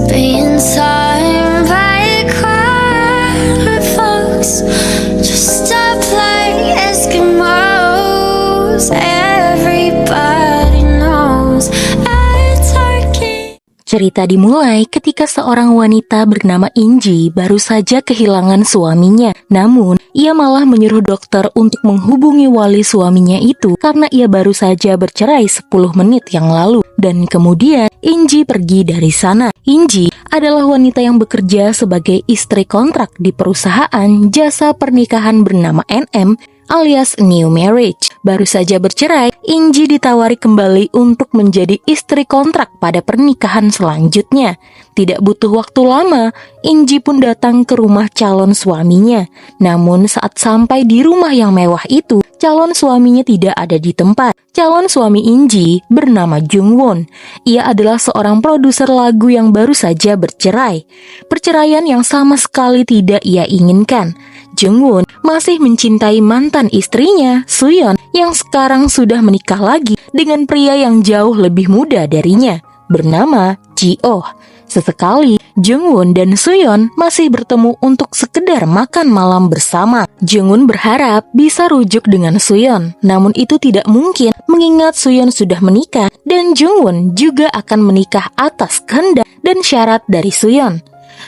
being time by a crowd of folks, just a like Eskimos. Everybody knows a turkey. Cerita dimulai ketika seorang wanita bernama Inji baru saja kehilangan suaminya. Namun, ia malah menyuruh dokter untuk menghubungi wali suaminya itu karena ia baru saja bercerai 10 menit yang lalu. Dan kemudian, Inji pergi dari sana. Inji adalah wanita yang bekerja sebagai istri kontrak di perusahaan jasa pernikahan bernama NM alias New Marriage. Baru saja bercerai, Inji ditawari kembali untuk menjadi istri kontrak pada pernikahan selanjutnya. Tidak butuh waktu lama, Inji pun datang ke rumah calon suaminya. Namun saat sampai di rumah yang mewah itu, calon suaminya tidak ada di tempat. Calon suami Inji bernama Jungwon. Ia adalah seorang produser lagu yang baru saja bercerai. Perceraian yang sama sekali tidak ia inginkan. Jungwon masih mencintai mantan istrinya, Suyeon, yang sekarang sudah menikah lagi dengan pria yang jauh lebih muda darinya, bernama Ji-oh. Sesekali, Jungwon dan Suyeon masih bertemu untuk sekedar makan malam bersama. Jungwon berharap bisa rujuk dengan Suyeon, namun itu tidak mungkin mengingat Suyeon sudah menikah dan Jungwon juga akan menikah atas kehendak dan syarat dari Suyeon.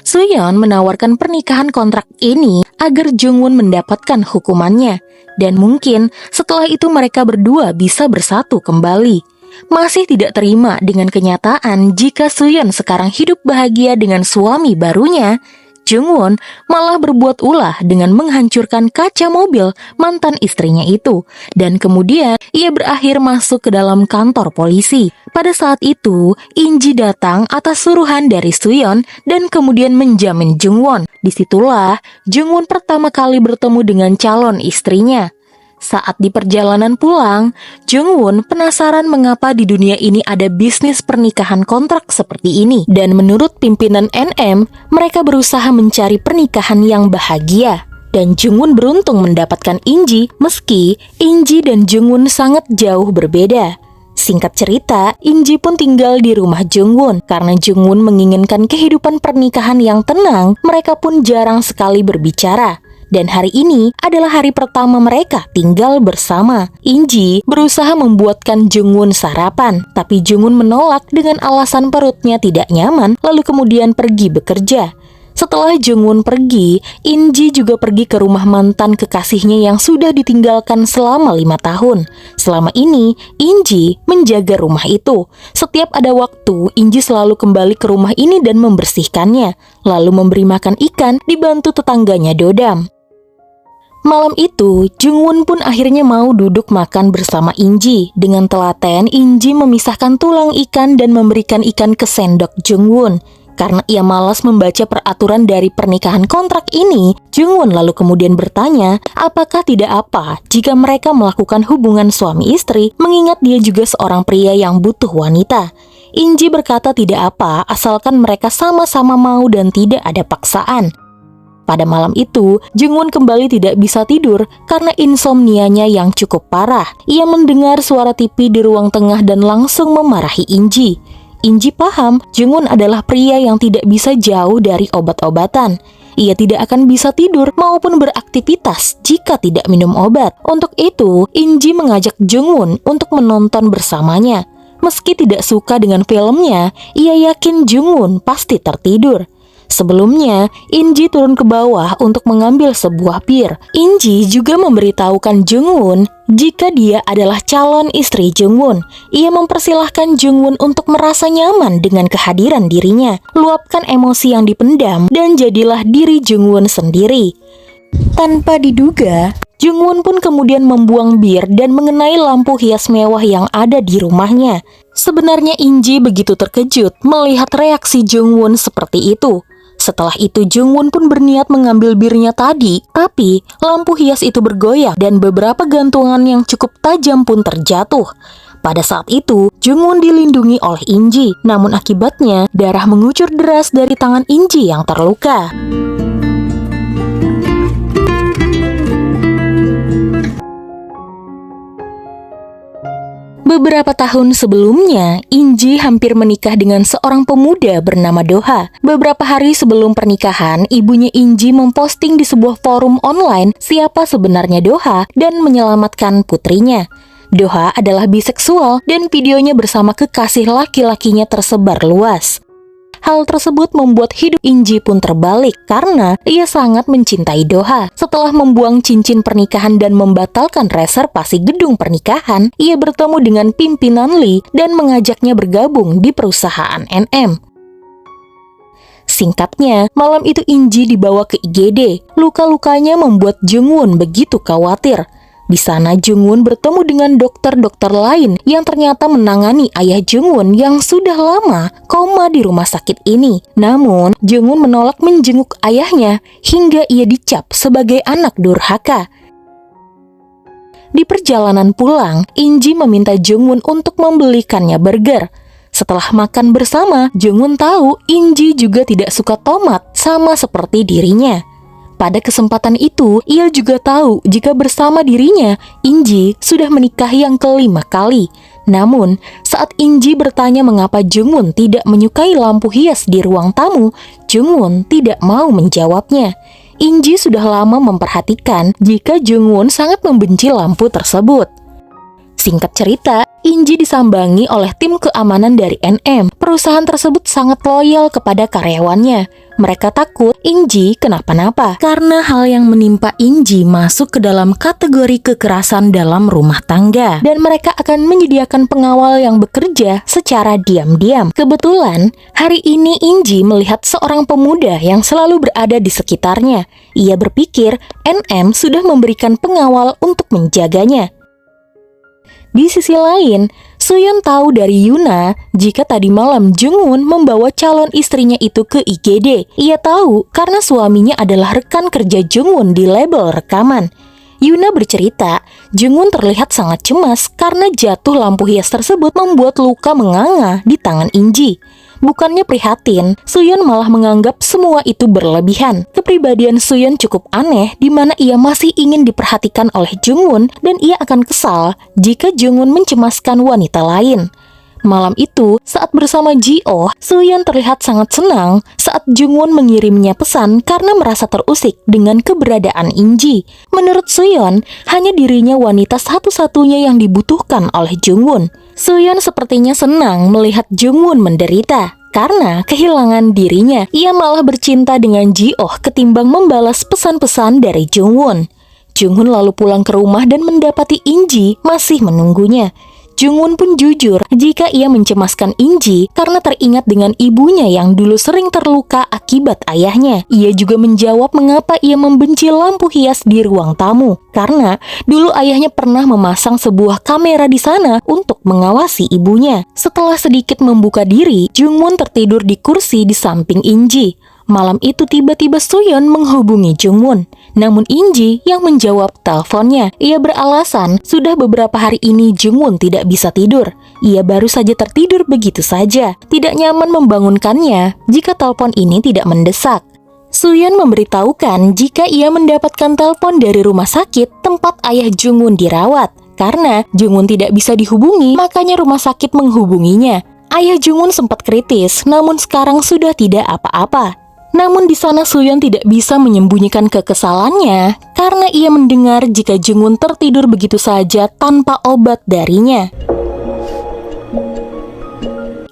Suyeon menawarkan pernikahan kontrak ini agar Jungwon mendapatkan hukumannya, dan mungkin setelah itu mereka berdua bisa bersatu kembali. Masih tidak terima dengan kenyataan jika Suyeon sekarang hidup bahagia dengan suami barunya, Jungwon malah berbuat ulah dengan menghancurkan kaca mobil mantan istrinya itu. Dan kemudian ia berakhir masuk ke dalam kantor polisi. Pada saat itu, Inji datang atas suruhan dari Suyeon dan kemudian menjamin Jungwon. Disitulah Jungwon pertama kali bertemu dengan calon istrinya. Saat di perjalanan pulang, Jungwon penasaran mengapa di dunia ini ada bisnis pernikahan kontrak seperti ini. Dan menurut pimpinan NM, mereka berusaha mencari pernikahan yang bahagia. Dan Jungwon beruntung mendapatkan Inji, meski Inji dan Jungwon sangat jauh berbeda. Singkat cerita, Inji pun tinggal di rumah Jungwon. Karena Jungwon menginginkan kehidupan pernikahan yang tenang, mereka pun jarang sekali berbicara. Dan hari ini adalah hari pertama mereka tinggal bersama. Inji berusaha membuatkan Jungwon sarapan, tapi Jungwon menolak dengan alasan perutnya tidak nyaman, lalu kemudian pergi bekerja. Setelah Jungwon pergi, Inji juga pergi ke rumah mantan kekasihnya yang sudah ditinggalkan selama 5 tahun. Selama ini, Inji menjaga rumah itu. Setiap ada waktu, Inji selalu kembali ke rumah ini dan membersihkannya, lalu memberi makan ikan dibantu tetangganya Dodam. Malam itu, Jungwon pun akhirnya mau duduk makan bersama Inji. Dengan telaten, Inji memisahkan tulang ikan dan memberikan ikan ke sendok Jungwon. Karena ia malas membaca peraturan dari pernikahan kontrak ini, Jungwon lalu kemudian bertanya, apakah tidak apa jika mereka melakukan hubungan suami istri, mengingat dia juga seorang pria yang butuh wanita. Inji berkata tidak apa, asalkan mereka sama-sama mau dan tidak ada paksaan. Pada malam itu, Jungwon kembali tidak bisa tidur karena insomnianya yang cukup parah. Ia mendengar suara TV di ruang tengah dan langsung memarahi Inji. Inji paham Jungwon adalah pria yang tidak bisa jauh dari obat-obatan. Ia tidak akan bisa tidur maupun beraktivitas jika tidak minum obat. Untuk itu, Inji mengajak Jungwon untuk menonton bersamanya. Meski tidak suka dengan filmnya, ia yakin Jungwon pasti tertidur. Sebelumnya, Inji turun ke bawah untuk mengambil sebuah bir. Inji juga memberitahukan Jungwon jika dia adalah calon istri Jungwon. Ia mempersilahkan Jungwon untuk merasa nyaman dengan kehadiran dirinya. Luapkan emosi yang dipendam dan jadilah diri Jungwon sendiri. Tanpa diduga, Jungwon pun kemudian membuang bir dan mengenai lampu hias mewah yang ada di rumahnya. Sebenarnya Inji begitu terkejut melihat reaksi Jungwon seperti itu. Setelah itu Jungwon pun berniat mengambil birnya tadi, tapi lampu hias itu bergoyang dan beberapa gantungan yang cukup tajam pun terjatuh. Pada saat itu, Jungwon dilindungi oleh Inji, namun akibatnya darah mengucur deras dari tangan Inji yang terluka. Beberapa tahun sebelumnya, Inji hampir menikah dengan seorang pemuda bernama Doha. Beberapa hari sebelum pernikahan, ibunya Inji memposting di sebuah forum online siapa sebenarnya Doha dan menyelamatkan putrinya. Doha adalah biseksual dan videonya bersama kekasih laki-lakinya tersebar luas. Hal tersebut membuat hidup Inji pun terbalik karena ia sangat mencintai Doha. Setelah membuang cincin pernikahan dan membatalkan reservasi gedung pernikahan, ia bertemu dengan pimpinan Lee dan mengajaknya bergabung di perusahaan NM. Singkatnya, malam itu Inji dibawa ke IGD. Luka-lukanya membuat Jungwon begitu khawatir. Di sana Jungwon bertemu dengan dokter-dokter lain yang ternyata menangani ayah Jungwon yang sudah lama koma di rumah sakit ini. Namun, Jungwon menolak menjenguk ayahnya hingga ia dicap sebagai anak durhaka. Di perjalanan pulang, Inji meminta Jungwon untuk membelikannya burger. Setelah makan bersama, Jungwon tahu Inji juga tidak suka tomat sama seperti dirinya. Pada kesempatan itu, ia juga tahu jika bersama dirinya, Inji sudah menikah yang kelima kali. Namun, saat Inji bertanya mengapa Jungwon tidak menyukai lampu hias di ruang tamu, Jungwon tidak mau menjawabnya. Inji sudah lama memperhatikan jika Jungwon sangat membenci lampu tersebut. Singkat cerita, Inji disambangi oleh tim keamanan dari NM. Perusahaan tersebut sangat loyal kepada karyawannya. Mereka takut Inji kenapa-napa karena hal yang menimpa Inji masuk ke dalam kategori kekerasan dalam rumah tangga, dan mereka akan menyediakan pengawal yang bekerja secara diam-diam. Kebetulan, hari ini Inji melihat seorang pemuda yang selalu berada di sekitarnya. Ia berpikir NM sudah memberikan pengawal untuk menjaganya. Di sisi lain, Suyeon tahu dari Yuna jika tadi malam Jungwon membawa calon istrinya itu ke IGD. Ia tahu karena suaminya adalah rekan kerja Jungwon di label rekaman. Yuna bercerita, Jungwon terlihat sangat cemas karena jatuh lampu hias tersebut membuat luka menganga di tangan Inji. Bukannya prihatin, Suyeon malah menganggap semua itu berlebihan. Kepribadian Suyeon cukup aneh di mana ia masih ingin diperhatikan oleh Jungwon dan ia akan kesal jika Jungwon mencemaskan wanita lain. Malam itu, saat bersama Ji-oh, Suyeon terlihat sangat senang saat Jungwon mengirimnya pesan karena merasa terusik dengan keberadaan Inji. Menurut Suyeon, hanya dirinya wanita satu-satunya yang dibutuhkan oleh Jungwon. Suyeon sepertinya senang melihat Jungwon menderita. Karena kehilangan dirinya, ia malah bercinta dengan Ji-oh ketimbang membalas pesan-pesan dari Jungwon. Jungwon lalu pulang ke rumah dan mendapati Inji masih menunggunya. Jungwon pun jujur jika ia mencemaskan Inji karena teringat dengan ibunya yang dulu sering terluka akibat ayahnya. Ia juga menjawab mengapa ia membenci lampu hias di ruang tamu. Karena dulu ayahnya pernah memasang sebuah kamera di sana untuk mengawasi ibunya. Setelah sedikit membuka diri, Jungwon tertidur di kursi di samping Inji. Malam itu tiba-tiba Suyeon menghubungi Jungwon. Namun Inji yang menjawab teleponnya. Ia beralasan sudah beberapa hari ini Jungwon tidak bisa tidur. Ia baru saja tertidur begitu saja. Tidak nyaman membangunkannya jika telepon ini tidak mendesak. Suyeon memberitahukan jika ia mendapatkan telepon dari rumah sakit tempat ayah Jungwon dirawat. Karena Jungwon tidak bisa dihubungi, makanya rumah sakit menghubunginya. Ayah Jungwon sempat kritis, namun sekarang sudah tidak apa-apa. Namun di sana Suyeon tidak bisa menyembunyikan kekesalannya karena ia mendengar jika Jungwon tertidur begitu saja tanpa obat darinya.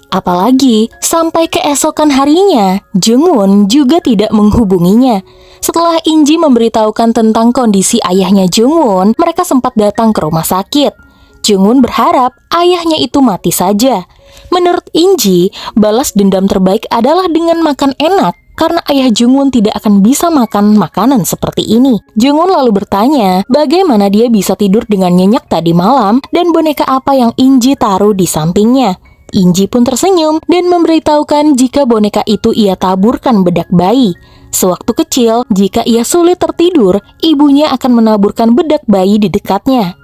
Apalagi sampai keesokan harinya, Jungwon juga tidak menghubunginya. Setelah Inji memberitahukan tentang kondisi ayahnya Jungwon, mereka sempat datang ke rumah sakit. Jungwon berharap ayahnya itu mati saja. Menurut Inji, balas dendam terbaik adalah dengan makan enak. Karena ayah Jungwon tidak akan bisa makan makanan seperti ini. Jungwon lalu bertanya bagaimana dia bisa tidur dengan nyenyak tadi malam dan boneka apa yang Inji taruh di sampingnya. Inji pun tersenyum dan memberitahukan jika boneka itu ia taburkan bedak bayi. Sewaktu kecil, jika ia sulit tertidur, ibunya akan menaburkan bedak bayi di dekatnya.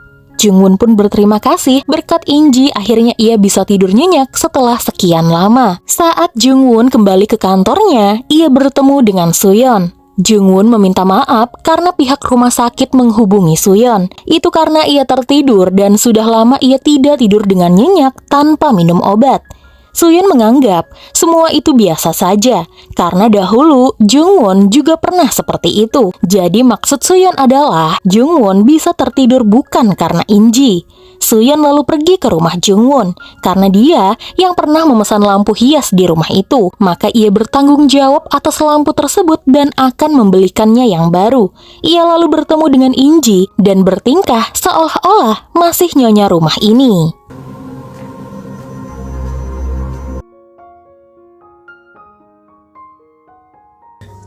Jungwon pun berterima kasih berkat Inji akhirnya ia bisa tidur nyenyak setelah sekian lama. Saat Jungwon kembali ke kantornya, ia bertemu dengan Suyeon. Jungwon meminta maaf karena pihak rumah sakit menghubungi Suyeon. Itu karena ia tertidur dan sudah lama ia tidak tidur dengan nyenyak tanpa minum obat. Suyeon menganggap semua itu biasa saja karena dahulu Jungwon juga pernah seperti itu. Jadi maksud Suyeon adalah Jungwon bisa tertidur bukan karena Inji. Suyeon lalu pergi ke rumah Jungwon karena dia yang pernah memesan lampu hias di rumah itu. Maka ia bertanggung jawab atas lampu tersebut dan akan membelikannya yang baru. Ia lalu bertemu dengan Inji dan bertingkah seolah-olah masih nyonya rumah ini.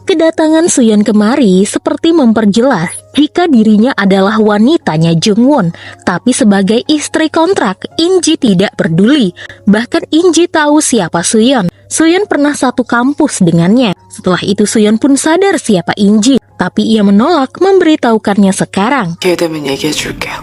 Kedatangan Suyeon kemari seperti memperjelas jika dirinya adalah wanitanya Jungwon. Tapi sebagai istri kontrak, Inji tidak peduli. Bahkan Inji tahu siapa Suyeon. Suyeon pernah satu kampus dengannya. Setelah itu Suyeon pun sadar siapa Inji. Tapi ia menolak memberitahukannya sekarang. 기회 되면 얘기해줄게요.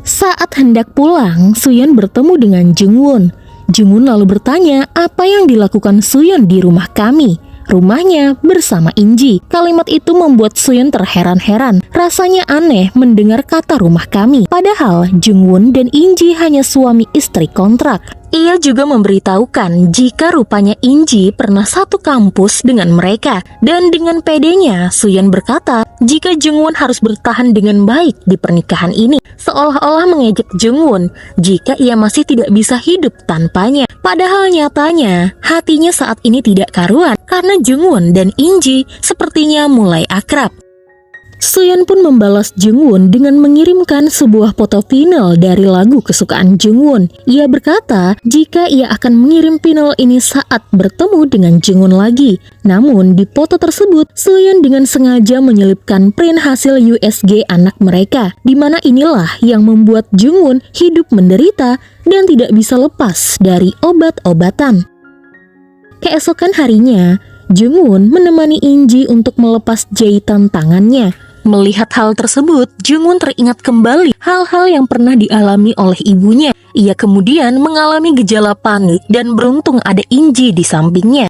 Saat hendak pulang, Suyeon bertemu dengan Jungwon. Jungwon lalu bertanya apa yang dilakukan Suyeon di rumah kami. Rumahnya bersama Inji. Kalimat itu membuat Suyeon terheran-heran. Rasanya aneh mendengar kata rumah kami. Padahal Jungwon dan Inji hanya suami istri kontrak. Ia juga memberitahukan jika rupanya Inji pernah satu kampus dengan mereka. Dan dengan pedenya, Suyeon berkata jika Jungwon harus bertahan dengan baik di pernikahan ini. Seolah-olah mengejek Jungwon jika ia masih tidak bisa hidup tanpanya. Padahal nyatanya, hatinya saat ini tidak karuan karena Jungwon dan Inji sepertinya mulai akrab. Suyeon pun membalas Jungwon dengan mengirimkan sebuah foto vinyl dari lagu kesukaan Jungwon. Ia berkata jika ia akan mengirim vinyl ini saat bertemu dengan Jungwon lagi. Namun di foto tersebut, Suyeon dengan sengaja menyelipkan print hasil USG anak mereka, di mana inilah yang membuat Jungwon hidup menderita dan tidak bisa lepas dari obat-obatan. Keesokan harinya, Jungwon menemani Inji untuk melepas jahitan tangannya. Melihat hal tersebut, Jungwon teringat kembali hal-hal yang pernah dialami oleh ibunya. Ia kemudian mengalami gejala panik dan beruntung ada Inji di sampingnya.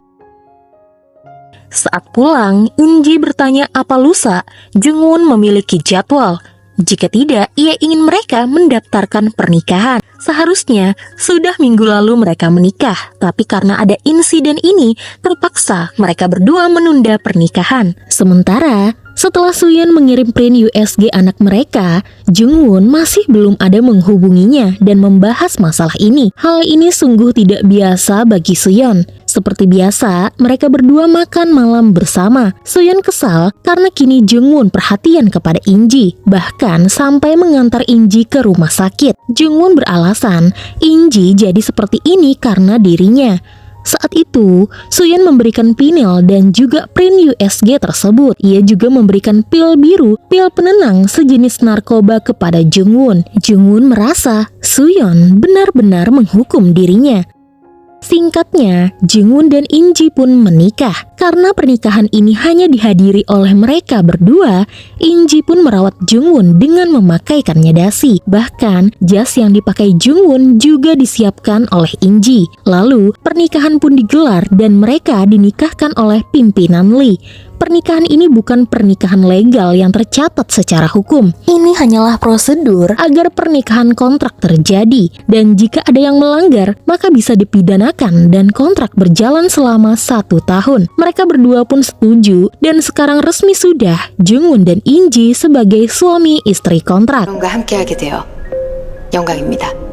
Saat pulang, Inji bertanya apa lusa Jungwon memiliki jadwal. Jika tidak, ia ingin mereka mendaftarkan pernikahan. Seharusnya sudah minggu lalu mereka menikah, tapi karena ada insiden ini, terpaksa mereka berdua menunda pernikahan. Sementara setelah Suyeon mengirim print USG anak mereka, Jungwon masih belum ada menghubunginya dan membahas masalah ini. Hal ini sungguh tidak biasa bagi Suyeon. Seperti biasa, mereka berdua makan malam bersama. Suyeon kesal karena kini Jungwon perhatian kepada Inji, bahkan sampai mengantar Inji ke rumah sakit. Jungwon beralasan, Inji jadi seperti ini karena dirinya. Saat itu, Suyeon memberikan vinyl dan juga print USG tersebut. Ia juga memberikan pil biru, pil penenang sejenis narkoba kepada Jungwon. Jungwon merasa Suyeon benar-benar menghukum dirinya. Singkatnya, Jungwon dan Inji pun menikah. Karena pernikahan ini hanya dihadiri oleh mereka berdua, Inji pun merawat Jungwon dengan memakaikannya dasi. Bahkan, jas yang dipakai Jungwon juga disiapkan oleh Inji. Lalu, pernikahan pun digelar dan mereka dinikahkan oleh pimpinan Lee. Pernikahan ini bukan pernikahan legal yang tercatat secara hukum. Ini hanyalah prosedur agar pernikahan kontrak terjadi. Dan jika ada yang melanggar, maka bisa dipidanakan dan kontrak berjalan selama 1 tahun. Mereka berdua pun setuju dan sekarang resmi sudah Jungwon dan Inji sebagai suami istri kontrak. 여러분과 함께하게 되어 영광입니다.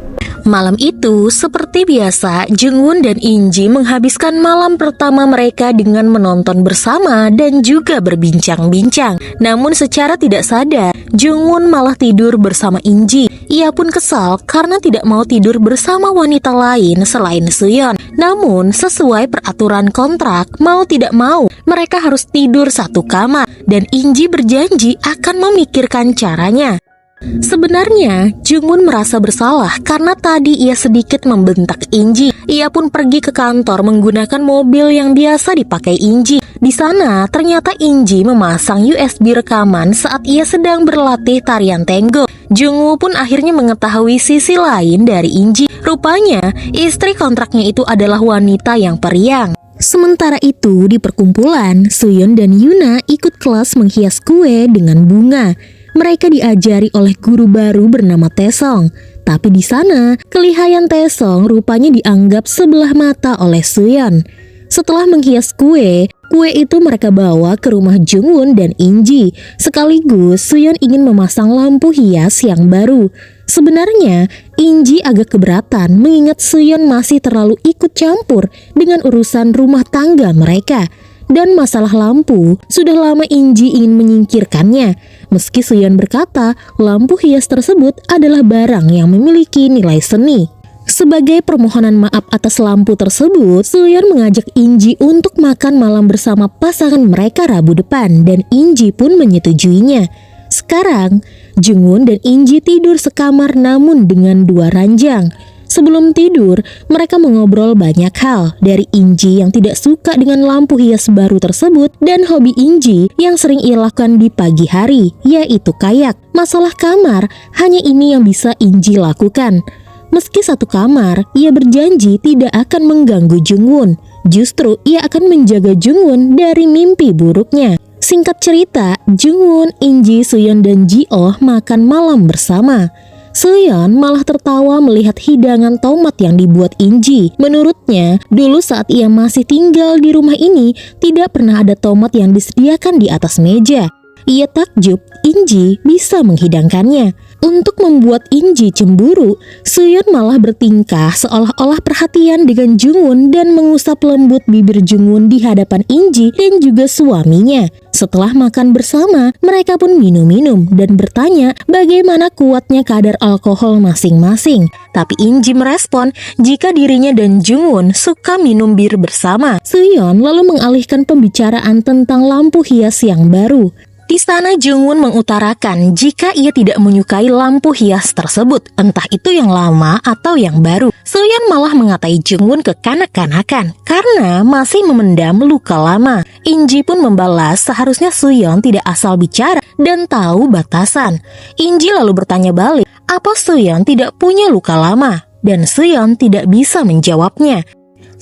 Malam itu, seperti biasa, Jungwon dan Inji menghabiskan malam pertama mereka dengan menonton bersama dan juga berbincang-bincang. Namun secara tidak sadar, Jungwon malah tidur bersama Inji. Ia pun kesal karena tidak mau tidur bersama wanita lain selain Suyeon. Namun, sesuai peraturan kontrak, mau tidak mau, mereka harus tidur satu kamar. Dan Inji berjanji akan memikirkan caranya. Sebenarnya, Jungwon merasa bersalah karena tadi ia sedikit membentak Inji. Ia pun pergi ke kantor menggunakan mobil yang biasa dipakai Inji. Di sana, ternyata Inji memasang USB rekaman saat ia sedang berlatih tarian tango. Jungwoo pun akhirnya mengetahui sisi lain dari Inji. Rupanya, istri kontraknya itu adalah wanita yang periang. Sementara itu, di perkumpulan, Suyeon dan Yuna ikut kelas menghias kue dengan bunga. Mereka diajari oleh guru baru bernama Taesong. Tapi di sana, kelihayan Taesong rupanya dianggap sebelah mata oleh Suyeon. Setelah menghias kue itu mereka bawa ke rumah Jungwon dan Inji. Sekaligus Suyeon ingin memasang lampu hias yang baru. Sebenarnya, Inji agak keberatan mengingat Suyeon masih terlalu ikut campur dengan urusan rumah tangga mereka. Dan masalah lampu, sudah lama Inji ingin menyingkirkannya. Meski Suyeon berkata, lampu hias tersebut adalah barang yang memiliki nilai seni. Sebagai permohonan maaf atas lampu tersebut, Suyeon mengajak Inji untuk makan malam bersama pasangan mereka Rabu depan dan Inji pun menyetujuinya. Sekarang, Jungwon dan Inji tidur sekamar namun dengan 2 ranjang. Sebelum tidur, mereka mengobrol banyak hal, dari Inji yang tidak suka dengan lampu hias baru tersebut dan hobi Inji yang sering ia lakukan di pagi hari, yaitu kayak. Masalah kamar, hanya ini yang bisa Inji lakukan. Meski satu kamar, ia berjanji tidak akan mengganggu Jungwon. Justru ia akan menjaga Jungwon dari mimpi buruknya. Singkat cerita, Jungwon, Inji, Suyeon, dan Ji-oh makan malam bersama. Suyeon malah tertawa melihat hidangan tomat yang dibuat Inji. Menurutnya, dulu saat ia masih tinggal di rumah ini, tidak pernah ada tomat yang disediakan di atas meja. Ia takjub Inji bisa menghidangkannya. Untuk membuat Inji cemburu, Suyeon malah bertingkah seolah-olah perhatian dengan Jungwon dan mengusap lembut bibir Jungwon di hadapan Inji dan juga suaminya. Setelah makan bersama, mereka pun minum-minum dan bertanya bagaimana kuatnya kadar alkohol masing-masing. Tapi Inji merespon jika dirinya dan Jungwon suka minum bir bersama. Suyeon lalu mengalihkan pembicaraan tentang lampu hias yang baru. Di sana Jungwon mengutarakan jika ia tidak menyukai lampu hias tersebut, entah itu yang lama atau yang baru. Suyeon malah mengatai Jungwon kekanak-kanakan karena masih memendam luka lama. Inji pun membalas seharusnya Suyeon tidak asal bicara dan tahu batasan. Inji lalu bertanya balik, apa Suyeon tidak punya luka lama? Dan Suyeon tidak bisa menjawabnya.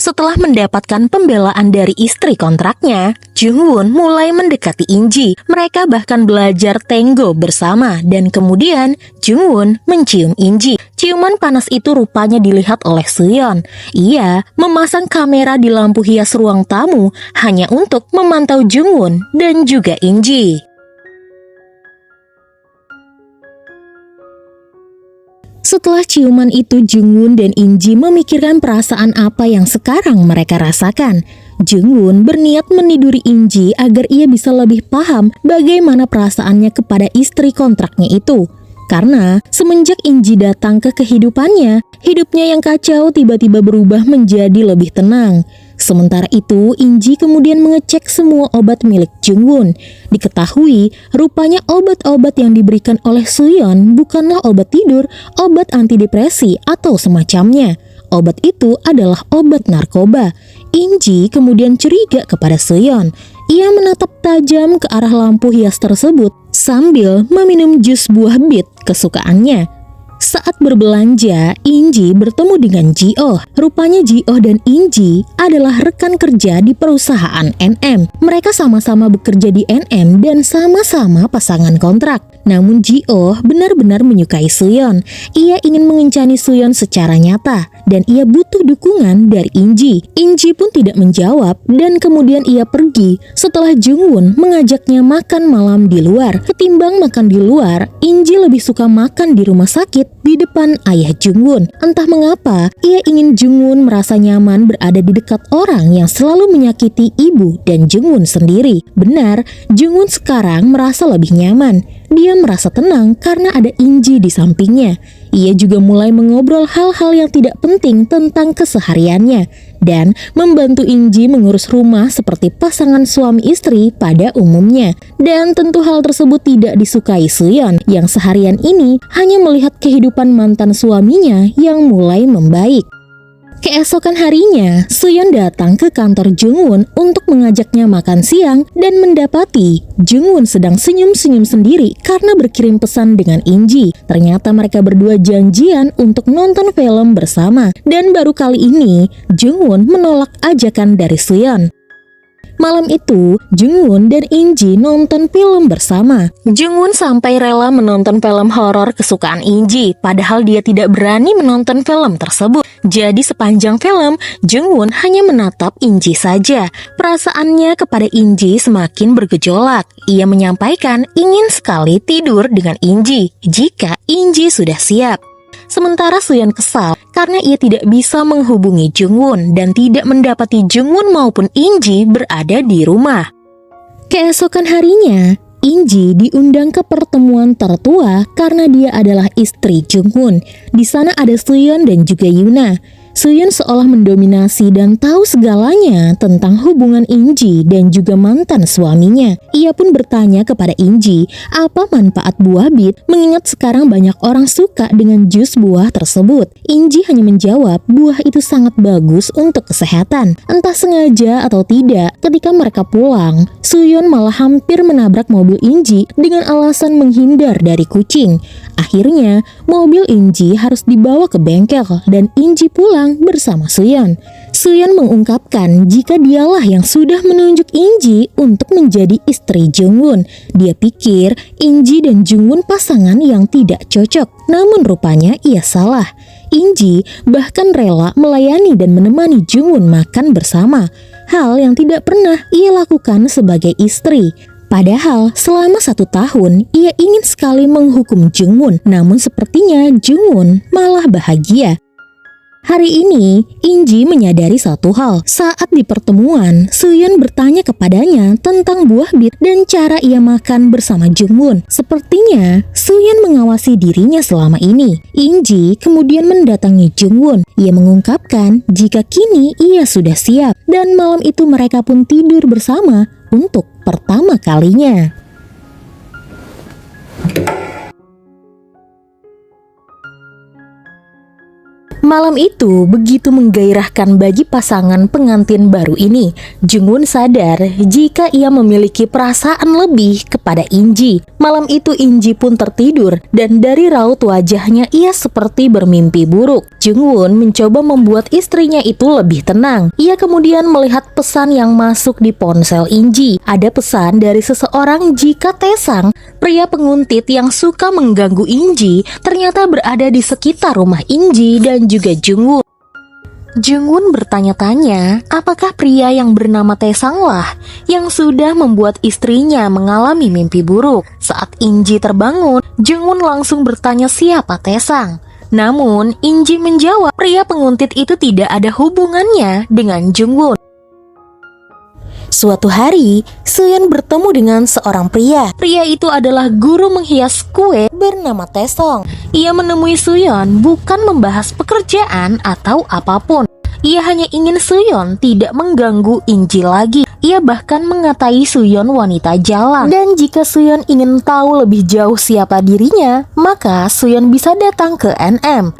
Setelah mendapatkan pembelaan dari istri kontraknya, Jungwon mulai mendekati Inji. Mereka bahkan belajar tango bersama dan kemudian Jungwon mencium Inji. Ciuman panas itu rupanya dilihat oleh Suyeon. Ia memasang kamera di lampu hias ruang tamu hanya untuk memantau Jungwon dan juga Inji. Setelah ciuman itu, Jungwon dan Inji memikirkan perasaan apa yang sekarang mereka rasakan. Jungwon berniat meniduri Inji agar ia bisa lebih paham bagaimana perasaannya kepada istri kontraknya itu. Karena semenjak Inji datang ke kehidupannya, hidupnya yang kacau tiba-tiba berubah menjadi lebih tenang. Sementara itu, Inji kemudian mengecek semua obat milik Jungwon. Diketahui, rupanya obat-obat yang diberikan oleh Suyeon bukanlah obat tidur, obat antidepresi atau semacamnya. Obat itu adalah obat narkoba. Inji kemudian curiga kepada Suyeon. Ia menatap tajam ke arah lampu hias tersebut sambil meminum jus buah bit kesukaannya. Saat berbelanja, Inji bertemu dengan Ji-oh. Rupanya Ji-oh dan Inji adalah rekan kerja di perusahaan NM. Mereka sama-sama bekerja di NM dan sama-sama pasangan kontrak. Namun Ji-oh benar-benar menyukai Suyeon. Ia ingin mengencani Suyeon secara nyata dan ia butuh dukungan dari Inji. Inji pun tidak menjawab dan kemudian ia pergi setelah Jungwon mengajaknya makan malam di luar. Ketimbang makan di luar, Inji lebih suka makan di rumah sakit di depan ayah Jungwon. Entah mengapa, ia ingin Jungwon merasa nyaman berada di dekat orang yang selalu menyakiti ibu dan Jungwon sendiri. Benar, Jungwon sekarang merasa lebih nyaman. Dia merasa tenang karena ada Inji di sampingnya. Ia juga mulai mengobrol hal-hal yang tidak penting tentang kesehariannya dan membantu Inji mengurus rumah seperti pasangan suami istri pada umumnya. Dan tentu hal tersebut tidak disukai Suyeon yang seharian ini hanya melihat kehidupan mantan suaminya yang mulai membaik. Keesokan harinya, Suyeon datang ke kantor Jungwon untuk mengajaknya makan siang dan mendapati Jungwon sedang senyum-senyum sendiri karena berkirim pesan dengan Inji. Ternyata mereka berdua janjian untuk nonton film bersama dan baru kali ini Jungwon menolak ajakan dari Suyeon. Malam itu, Jungwon dan Inji nonton film bersama. Jungwon sampai rela menonton film horor kesukaan Inji, padahal dia tidak berani menonton film tersebut. Jadi sepanjang film, Jungwon hanya menatap Inji saja. Perasaannya kepada Inji semakin bergejolak. Ia menyampaikan ingin sekali tidur dengan Inji jika Inji sudah siap. Sementara Suyeon kesal karena ia tidak bisa menghubungi Jungwon dan tidak mendapati Jungwon maupun Inji berada di rumah. Keesokan harinya, Inji diundang ke pertemuan tertua karena dia adalah istri Jungwon. Di sana ada Suyeon dan juga Yuna. Suyeon seolah mendominasi dan tahu segalanya tentang hubungan Inji dan juga mantan suaminya. Ia pun bertanya kepada Inji apa manfaat buah bit mengingat sekarang banyak orang suka dengan jus buah tersebut. Inji hanya menjawab buah itu sangat bagus untuk kesehatan. Entah sengaja atau tidak, ketika mereka pulang, Suyeon malah hampir menabrak mobil Inji dengan alasan menghindar dari kucing. Akhirnya, mobil Inji harus dibawa ke bengkel dan Inji pulang bersama Suyeon. Suyeon mengungkapkan jika dialah yang sudah menunjuk Inji untuk menjadi istri Jungwon. Dia pikir Inji dan Jungwon pasangan yang tidak cocok, namun rupanya ia salah. Inji bahkan rela melayani dan menemani Jungwon makan bersama, hal yang tidak pernah ia lakukan sebagai istri. Padahal selama 1 tahun ia ingin sekali menghukum Jungwon, namun sepertinya Jungwon malah bahagia. Hari ini, Inji menyadari satu hal. Saat di pertemuan, Suyeon bertanya kepadanya tentang buah bit dan cara ia makan bersama Jungwon. Sepertinya, Suyeon mengawasi dirinya selama ini. Inji kemudian mendatangi Jungwon. Ia mengungkapkan jika kini ia sudah siap. Dan malam itu mereka pun tidur bersama untuk pertama kalinya. Malam itu begitu menggairahkan bagi pasangan pengantin baru ini. Jungwon sadar jika ia memiliki perasaan lebih kepada Inji. Malam itu Inji pun tertidur dan dari raut wajahnya ia seperti bermimpi buruk. Jungwon mencoba membuat istrinya itu lebih tenang. Ia kemudian melihat pesan yang masuk di ponsel Inji. Ada pesan dari seseorang jika Taesang, pria penguntit yang suka mengganggu Inji, ternyata berada di sekitar rumah Inji dan juga Jungwon. Jungwon bertanya-tanya, apakah pria yang bernama Taesang lah yang sudah membuat istrinya mengalami mimpi buruk. Saat Inji terbangun, Jungwon langsung bertanya siapa Taesang. Namun, Inji menjawab pria penguntit itu tidak ada hubungannya dengan Jungwon. Suatu hari, Suyeon bertemu dengan seorang pria. Pria itu adalah guru menghias kue bernama Taesong. Ia menemui Suyeon bukan membahas pekerjaan atau apapun. Ia hanya ingin Suyeon tidak mengganggu Inji lagi. Ia bahkan mengatai Suyeon wanita jalan. Dan jika Suyeon ingin tahu lebih jauh siapa dirinya, maka Suyeon bisa datang ke NM.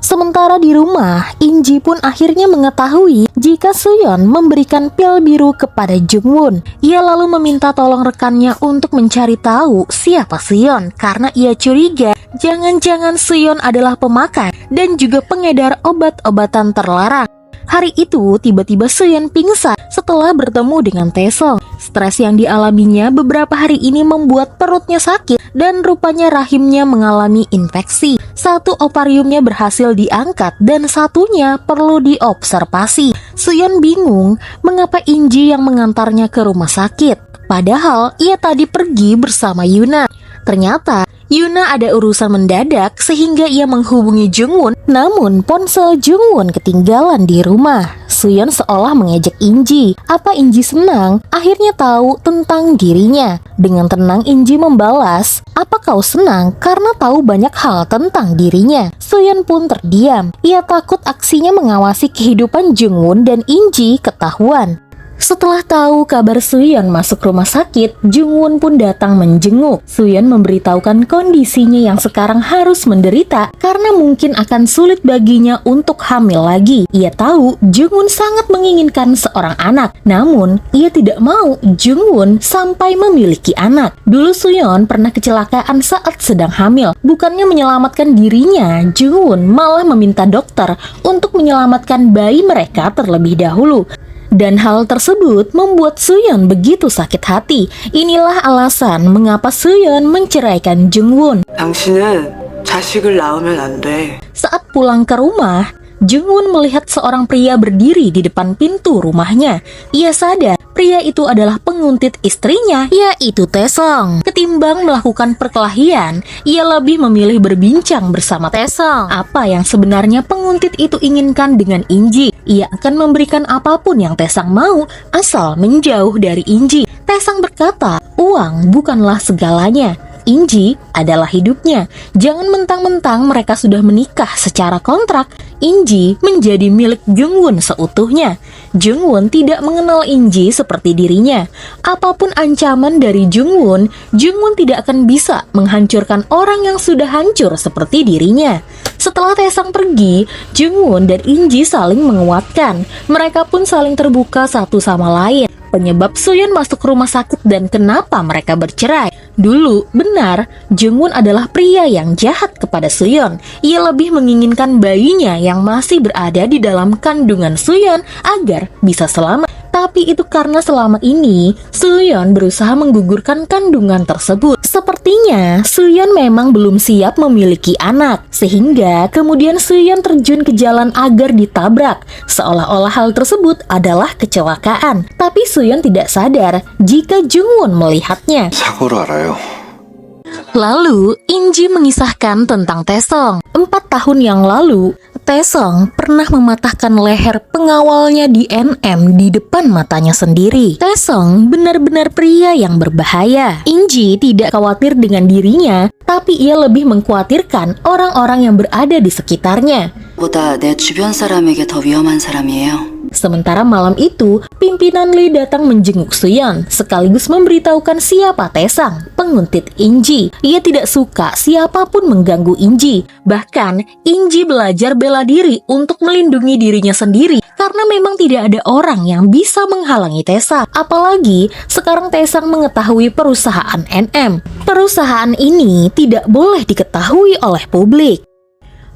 Sementara di rumah, Inji pun akhirnya mengetahui jika Suyeon memberikan pil biru kepada Jungwon. Ia lalu meminta tolong rekannya untuk mencari tahu siapa Suyeon karena ia curiga jangan-jangan Suyeon adalah pemakai dan juga pengedar obat-obatan terlarang. Hari itu tiba-tiba Suyeon pingsan setelah bertemu dengan Taesong. Stres yang dialaminya beberapa hari ini membuat perutnya sakit dan rupanya rahimnya mengalami infeksi. Satu ovariumnya berhasil diangkat dan satunya perlu diobservasi. Suyeon bingung mengapa Inji yang mengantarnya ke rumah sakit. Padahal ia tadi pergi bersama Yuna. Ternyata Yuna ada urusan mendadak sehingga ia menghubungi Jungwon. Namun ponsel Jungwon ketinggalan di rumah. Suyeon seolah mengejek Inji. Apa Inji senang akhirnya tahu tentang dirinya. Dengan tenang Inji membalas, apa kau senang karena tahu banyak hal tentang dirinya? Suyeon pun terdiam. Ia takut aksinya mengawasi kehidupan Jungwon dan Inji ketahuan. Setelah tahu kabar Suyeon masuk rumah sakit, Jungwon pun datang menjenguk. Suyeon memberitahukan kondisinya yang sekarang harus menderita karena mungkin akan sulit baginya untuk hamil lagi. Ia tahu Jungwon sangat menginginkan seorang anak, namun ia tidak mau Jungwon sampai memiliki anak. Dulu Suyeon pernah kecelakaan saat sedang hamil. Bukannya menyelamatkan dirinya, Jungwon malah meminta dokter untuk menyelamatkan bayi mereka terlebih dahulu. Dan hal tersebut membuat Suyeon begitu sakit hati. Inilah alasan mengapa Suyeon menceraikan Jungwon. 당신은 자식을 낳으면 안 돼. Saat pulang ke rumah, Jungwon melihat seorang pria berdiri di depan pintu rumahnya. Ia sadar pria itu adalah penguntit istrinya, yaitu Taesong. Ketimbang melakukan perkelahian, ia lebih memilih berbincang bersama Taesong. Apa yang sebenarnya penguntit itu inginkan dengan Inji? Ia akan memberikan apapun yang Taesong mau, asal menjauh dari Inji. Taesong berkata, uang bukanlah segalanya. Inji adalah hidupnya. Jangan mentang-mentang mereka sudah menikah secara kontrak, Inji menjadi milik Jungwon seutuhnya. Jungwon tidak mengenal Inji seperti dirinya. Apapun ancaman dari Jungwon, Jungwon tidak akan bisa menghancurkan orang yang sudah hancur seperti dirinya. Setelah Taesong pergi, Jungwon dan Inji saling menguatkan. Mereka pun saling terbuka satu sama lain. Penyebab Suyeon masuk rumah sakit dan kenapa mereka bercerai. Dulu, benar, Jungwon adalah pria yang jahat kepada Suyeon. Ia lebih menginginkan bayinya yang masih berada di dalam kandungan Suyeon agar bisa selamat. Tapi itu karena selama ini Suyeon berusaha menggugurkan kandungan tersebut. Sepertinya Suyeon memang belum siap memiliki anak, sehingga kemudian Suyeon terjun ke jalan agar ditabrak. Seolah-olah hal tersebut adalah kecelakaan. Tapi Suyeon tidak sadar jika Jungwon melihatnya. 사고로 알아요. Lalu, Inji mengisahkan tentang Taesong. 4 tahun yang lalu, Taesong pernah mematahkan leher pengawalnya di NM di depan matanya sendiri. Taesong benar-benar pria yang berbahaya. Inji tidak khawatir dengan dirinya, tapi ia lebih mengkhawatirkan orang-orang yang berada di sekitarnya. 보다 내 주변 사람에게 더 위험한 사람이에요. Sementara malam itu, pimpinan Lee datang menjenguk Suyeon, sekaligus memberitahukan siapa Taesong, penguntit Inji. Ia tidak suka siapapun mengganggu Inji. Bahkan, Inji belajar bela diri untuk melindungi dirinya sendiri, karena memang tidak ada orang yang bisa menghalangi Taesong. Apalagi, sekarang Taesong mengetahui perusahaan NM. Perusahaan ini tidak boleh diketahui oleh publik.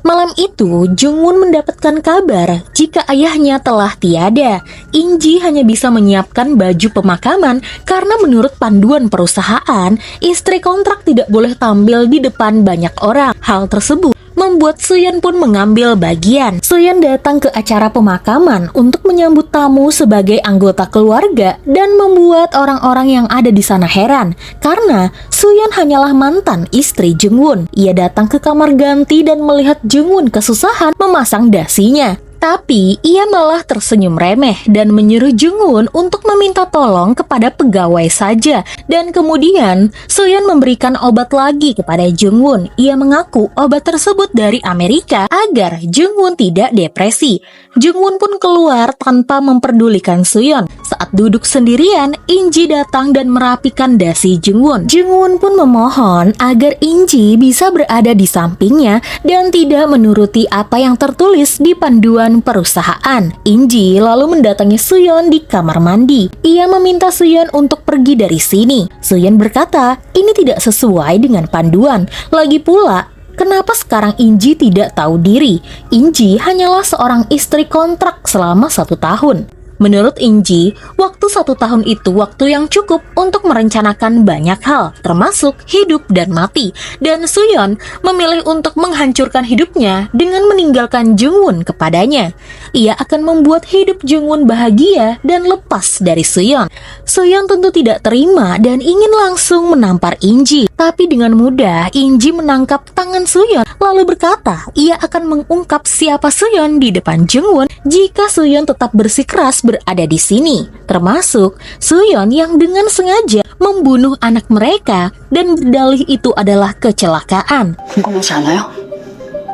Malam itu, Jungwon mendapatkan kabar jika ayahnya telah tiada. Inji hanya bisa menyiapkan baju pemakaman karena menurut panduan perusahaan, istri kontrak tidak boleh tampil di depan banyak orang. Hal tersebut membuat Suyeon pun mengambil bagian. Suyeon datang ke acara pemakaman untuk menyambut tamu sebagai anggota keluarga dan membuat orang-orang yang ada di sana heran karena Suyeon hanyalah mantan istri Jungwon. Ia datang ke kamar ganti dan melihat Jungwon kesusahan memasang dasinya. Tapi ia malah tersenyum remeh dan menyuruh Jungwon untuk meminta tolong kepada pegawai saja. Dan kemudian Suyeon memberikan obat lagi kepada Jungwon. Ia mengaku obat tersebut dari Amerika agar Jungwon tidak depresi. Jungwon pun keluar tanpa memperdulikan Suyeon. Saat duduk sendirian, Inji datang dan merapikan dasi Jungwon. Jungwon pun memohon agar Inji bisa berada di sampingnya dan tidak menuruti apa yang tertulis di panduan perusahaan. Inji lalu mendatangi Suyeon di kamar mandi. Ia meminta Suyeon untuk pergi dari sini. Suyeon berkata, ini tidak sesuai dengan panduan. Lagi pula, kenapa sekarang Inji tidak tahu diri? Inji hanyalah seorang istri kontrak selama 1 tahun. Menurut Inji, waktu 1 tahun itu waktu yang cukup untuk merencanakan banyak hal, termasuk hidup dan mati. Dan Suyeon memilih untuk menghancurkan hidupnya dengan meninggalkan Jungwon kepadanya. Ia akan membuat hidup Jungwon bahagia dan lepas dari Suyeon. Suyeon tentu tidak terima dan ingin langsung menampar Inji. Tapi dengan mudah, Inji menangkap tangan Suyeon lalu berkata ia akan mengungkap siapa Suyeon di depan Jungwon jika Suyeon tetap bersikeras berada di sini, termasuk Suyeon yang dengan sengaja membunuh anak mereka dan berdalih itu adalah kecelakaan. 궁금하지 않아요?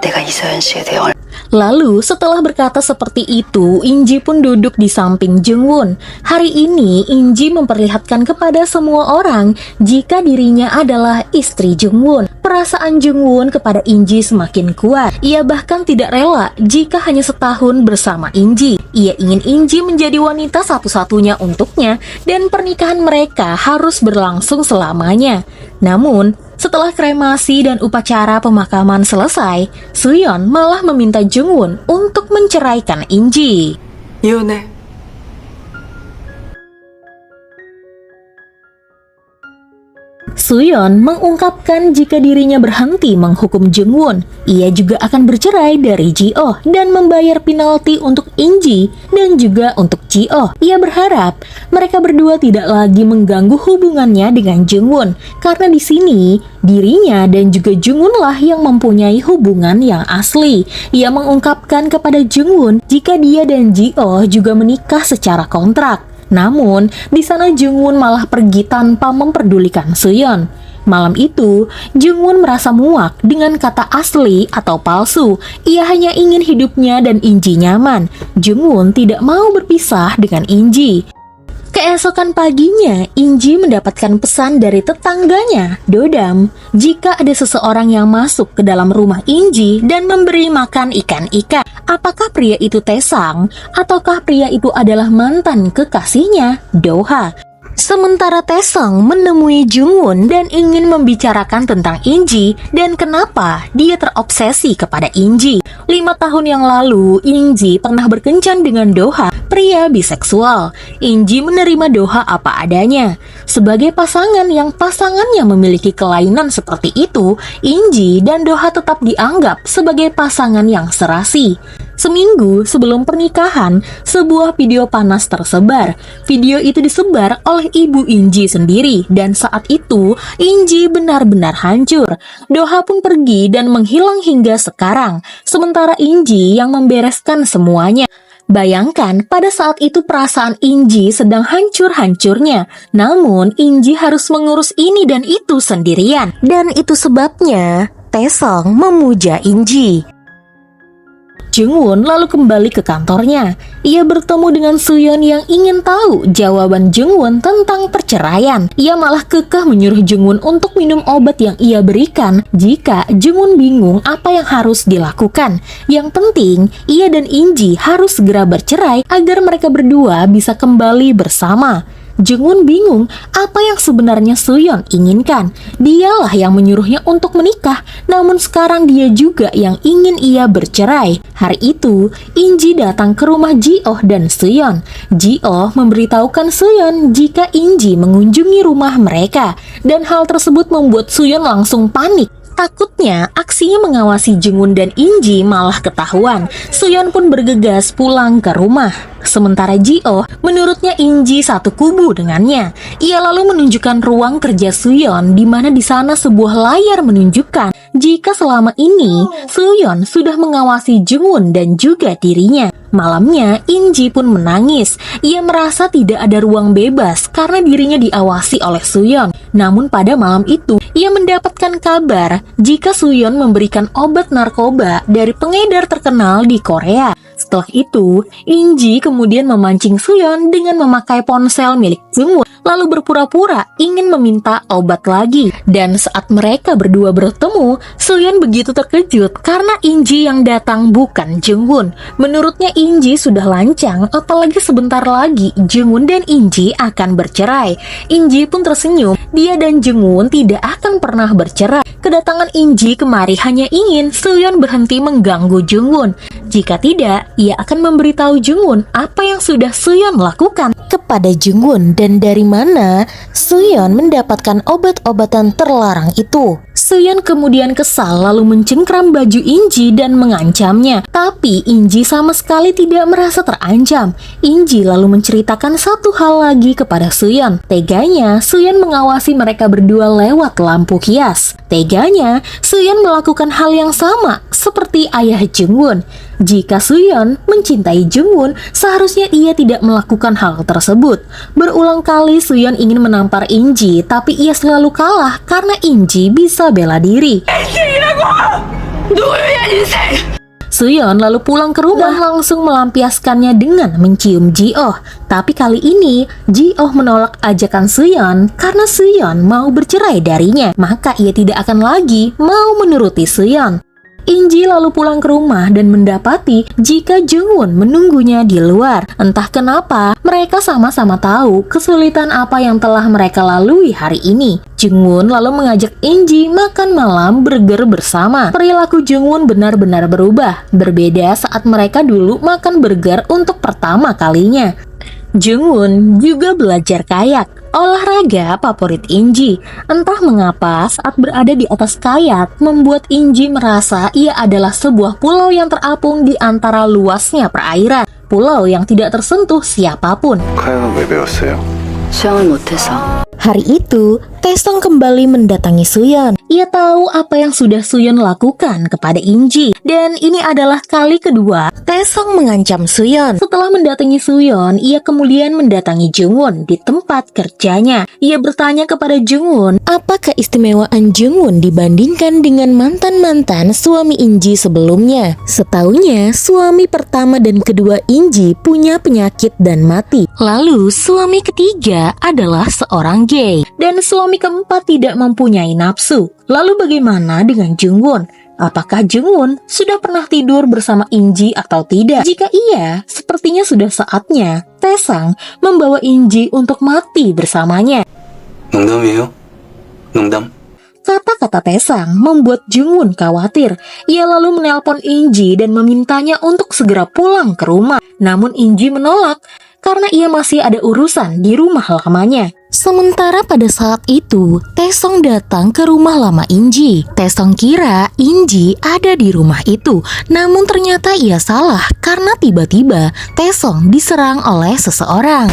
내가 이서연 씨에 대해 Lalu setelah berkata seperti itu, Inji pun duduk di samping Jungwon. Hari ini Inji memperlihatkan kepada semua orang jika dirinya adalah istri Jungwon. Perasaan Jungwon kepada Inji semakin kuat. Ia bahkan tidak rela jika hanya setahun bersama Inji. Ia ingin Inji menjadi wanita satu-satunya untuknya dan pernikahan mereka harus berlangsung selamanya. Namun, setelah kremasi dan upacara pemakaman selesai, Suyeon malah meminta Jungwon untuk menceraikan Inji. 이혼해. Suyeon mengungkapkan jika dirinya berhenti menghukum Jungwon, ia juga akan bercerai dari Ji-oh dan membayar penalti untuk Inji dan juga untuk Ji-oh. Ia berharap mereka berdua tidak lagi mengganggu hubungannya dengan Jungwon, karena di sini dirinya dan juga Jungwon lah yang mempunyai hubungan yang asli. Ia mengungkapkan kepada Jungwon jika dia dan Ji-oh juga menikah secara kontrak. Namun, di sana Jungwon malah pergi tanpa memperdulikan Suyeon. Malam itu, Jungwon merasa muak dengan kata asli atau palsu. Ia hanya ingin hidupnya dan Inji nyaman. Jungwon tidak mau berpisah dengan Inji. Keesokan paginya, Inji mendapatkan pesan dari tetangganya, Dodam, jika ada seseorang yang masuk ke dalam rumah Inji dan memberi makan ikan-ikan. Apakah pria itu Taesang, ataukah pria itu adalah mantan kekasihnya, Doha? Sementara Taesang menemui Jungwon dan ingin membicarakan tentang Inji dan kenapa dia terobsesi kepada Inji. 5 tahun yang lalu, Inji pernah berkencan dengan Doha, pria biseksual. Inji menerima Doha apa adanya. Sebagai pasangan yang pasangannya memiliki kelainan seperti itu, Inji dan Doha tetap dianggap sebagai pasangan yang serasi. Seminggu sebelum pernikahan, sebuah video panas tersebar. Video itu disebar oleh ibu Inji sendiri dan saat itu Inji benar-benar hancur. Doha pun pergi dan menghilang hingga sekarang, sementara Inji yang membereskan semuanya. Bayangkan pada saat itu perasaan Inji sedang hancur-hancurnya. Namun Inji harus mengurus ini dan itu sendirian. Dan itu sebabnya Taesang memuja Inji. Jungwon lalu kembali ke kantornya. Ia bertemu dengan Suyeon yang ingin tahu jawaban Jungwon tentang perceraian. Ia malah kekeh menyuruh Jungwon untuk minum obat yang ia berikan jika Jungwon bingung apa yang harus dilakukan. Yang penting, ia dan Inji harus segera bercerai agar mereka berdua bisa kembali bersama. Jungwon bingung apa yang sebenarnya Suyeon inginkan. Dialah yang menyuruhnya untuk menikah, namun sekarang dia juga yang ingin ia bercerai. Hari itu, Inji datang ke rumah Ji-oh dan Suyeon. Ji-oh memberitahukan Suyeon jika Inji mengunjungi rumah mereka, dan hal tersebut membuat Suyeon langsung panik. Takutnya aksinya mengawasi Jungwon dan Inji malah ketahuan. Suyeon pun bergegas pulang ke rumah. Sementara Ji-oh menurutnya Inji satu kubu dengannya. Ia lalu menunjukkan ruang kerja Suyeon di mana di sana sebuah layar menunjukkan jika selama ini Suyeon sudah mengawasi Jungwon dan juga dirinya. Malamnya, Inji pun menangis. Ia merasa tidak ada ruang bebas karena dirinya diawasi oleh Suyeon. Namun pada malam itu, ia mendapatkan kabar jika Suyeon memberikan obat narkoba dari pengedar terkenal di Korea. Setelah itu, Inji kemudian memancing Suyeon dengan memakai ponsel milik Jungwon, lalu berpura-pura ingin meminta obat lagi. Dan saat mereka berdua bertemu, Suyeon begitu terkejut karena Inji yang datang bukan Jungwon. Menurutnya Inji sudah lancang, apalagi sebentar lagi Jungwon dan Inji akan bercerai. Inji pun tersenyum, dia dan Jungwon tidak akan pernah bercerai. Kedatangan Inji kemari hanya ingin Suyeon berhenti mengganggu Jungwon. Jika tidak, ia akan memberitahu Jungwon apa yang sudah Suyeon lakukan kepada Jungwon dan dari mana Suyeon mendapatkan obat-obatan terlarang itu. Suyeon kemudian kesal lalu mencengkram baju Inji dan mengancamnya. Tapi Inji sama sekali tidak merasa terancam. Inji lalu menceritakan satu hal lagi kepada Suyeon. Teganya, Suyeon mengawasi mereka berdua lewat lampu hias. Teganya, Suyeon melakukan hal yang sama seperti ayah Jungwon. Jika Suyeon mencintai Jungwon, seharusnya ia tidak melakukan hal tersebut. Berulang kali Suyeon ingin menampar Inji, tapi ia selalu kalah karena Inji bisa bela diri. Suyeon lalu pulang ke rumah dan langsung melampiaskannya dengan mencium Ji-oh. Tapi kali ini, Ji-oh menolak ajakan Suyeon karena Suyeon mau bercerai darinya. Maka ia tidak akan lagi mau menuruti Suyeon. In-ji lalu pulang ke rumah dan mendapati jika Jung-won menunggunya di luar. Entah kenapa, mereka sama-sama tahu kesulitan apa yang telah mereka lalui hari ini. Jung-won lalu mengajak In-ji makan malam burger bersama. Perilaku Jung-won benar-benar berubah, berbeda saat mereka dulu makan burger untuk pertama kalinya. Jung-won juga belajar kayak, olahraga favorit In-ji. Entah mengapa saat berada di atas kayak membuat In-ji merasa ia adalah sebuah pulau yang terapung di antara luasnya perairan. Pulau yang tidak tersentuh siapapun. 카약은 왜 배웠어요? 수영을 못해서. Hari itu, Taesung kembali mendatangi Suyeon. Ia tahu apa yang sudah Suyeon lakukan kepada In-ji. Dan ini adalah kali kedua Taesung mengancam Suyeon. Setelah mendatangi Suyeon, ia kemudian mendatangi Jung-won di tempat kerjanya. Ia bertanya kepada Jung-won, apa keistimewaan Jung-won dibandingkan dengan mantan-mantan suami In-ji sebelumnya? Setaunya, suami pertama dan kedua In-ji punya penyakit dan mati. Lalu, suami ketiga adalah seorang gay. Dan suami keempat tidak mempunyai nafsu. Lalu bagaimana dengan Jung-won? Apakah Jung-won sudah pernah tidur bersama In-ji atau tidak? Jika iya, sepertinya sudah saatnya Taesung membawa In-ji untuk mati bersamanya. 농담이에요? 농담? Kata-kata Taesung membuat Jung-won khawatir. Ia lalu menelpon In-ji dan memintanya untuk segera pulang ke rumah. Namun In-ji menolak karena ia masih ada urusan di rumah lamanya. Sementara pada saat itu, Taesung datang ke rumah lama In-ji. Taesung kira In-ji ada di rumah itu, namun ternyata ia salah karena tiba-tiba Taesung diserang oleh seseorang.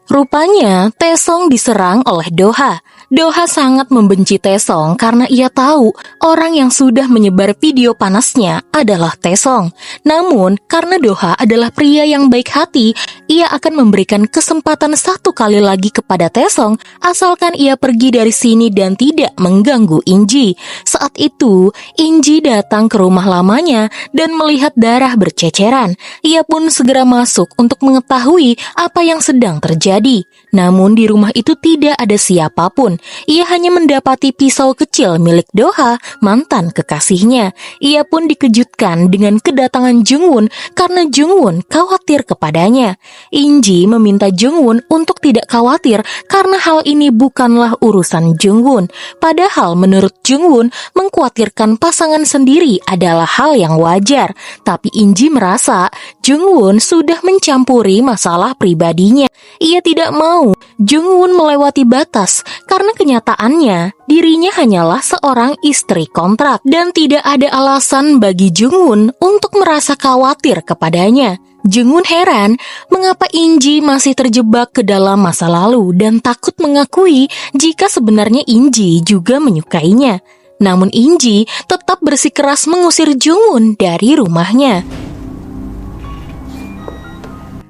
Rupanya, Taesung diserang oleh Do-ha. Do-ha sangat membenci Taesung karena ia tahu orang yang sudah menyebar video panasnya adalah Taesung. Namun, karena Do-ha adalah pria yang baik hati, ia akan memberikan kesempatan satu kali lagi kepada Taesung asalkan ia pergi dari sini dan tidak mengganggu In-ji. Saat itu, In-ji datang ke rumah lamanya dan melihat darah berceceran. Ia pun segera masuk untuk mengetahui apa yang sedang terjadi. Namun di rumah itu tidak ada siapapun. Ia hanya mendapati pisau kecil milik Do-ha, mantan kekasihnya. Ia pun dikejutkan dengan kedatangan Jung-won karena Jung-won khawatir kepadanya. In-ji meminta Jung-won untuk tidak khawatir karena hal ini bukanlah urusan Jung-won. Padahal menurut Jung-won, mengkhawatirkan pasangan sendiri adalah hal yang wajar. Tapi In-ji merasa Jung-won sudah mencampuri masalah pribadinya. Ia tidak mau Jung-won melewati batas karena kenyataannya dirinya hanyalah seorang istri kontrak dan tidak ada alasan bagi Jung-won untuk merasa khawatir kepadanya. Jung-won heran mengapa In-ji masih terjebak ke dalam masa lalu dan takut mengakui jika sebenarnya In-ji juga menyukainya. Namun In-ji tetap bersikeras mengusir Jung-won dari rumahnya.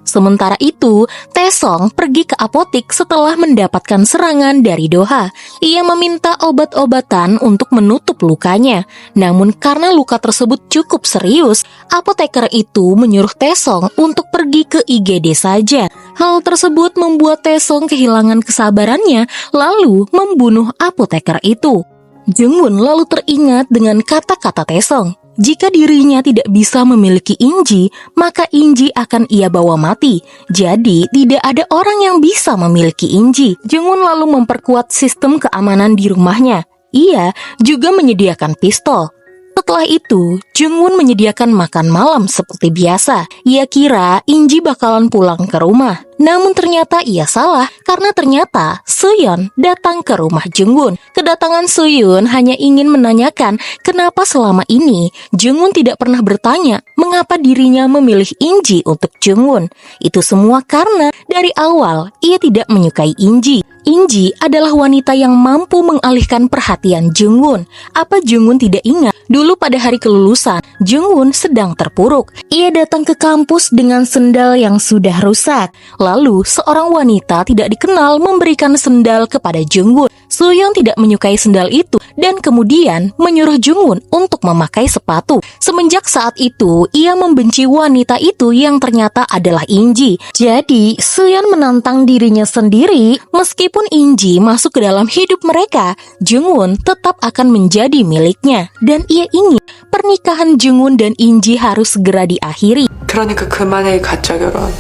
Sementara itu, Taesung pergi ke apotik setelah mendapatkan serangan dari Do-ha. Ia meminta obat-obatan untuk menutup lukanya. Namun karena luka tersebut cukup serius, apoteker itu menyuruh Taesung untuk pergi ke IGD saja. Hal tersebut membuat Taesung kehilangan kesabarannya, lalu membunuh apoteker itu. Jung-won lalu teringat dengan kata-kata Taesung. Jika dirinya tidak bisa memiliki In-ji, maka In-ji akan ia bawa mati. Jadi, tidak ada orang yang bisa memiliki In-ji. Jung-won lalu memperkuat sistem keamanan di rumahnya. Ia juga menyediakan pistol. Setelah itu, Jung-won menyediakan makan malam seperti biasa. Ia kira In-ji bakalan pulang ke rumah. Namun ternyata ia salah karena ternyata Suyeon datang ke rumah Jung-won. Kedatangan Suyeon hanya ingin menanyakan kenapa selama ini Jung-won tidak pernah bertanya mengapa dirinya memilih In-ji untuk Jung-won. Itu semua karena dari awal ia tidak menyukai In-ji. Inji adalah wanita yang mampu mengalihkan perhatian Jungwon. Apa Jungwon tidak ingat? Dulu pada hari kelulusan, Jungwon sedang terpuruk. Ia datang ke kampus dengan sendal yang sudah rusak. Lalu, seorang wanita tidak dikenal memberikan sendal kepada Jungwon. Sooyeon tidak menyukai sendal itu dan kemudian menyuruh Jungwon untuk memakai sepatu. Semenjak saat itu, ia membenci wanita itu yang ternyata adalah Inji. Jadi, Sooyeon menantang dirinya sendiri. Meskipun Inji masuk ke dalam hidup mereka, Jungwon tetap akan menjadi miliknya. Dan ia ingin pernikahan Jungwon dan Inji harus segera diakhiri. 그러니까 그만해 이 가짜 결혼.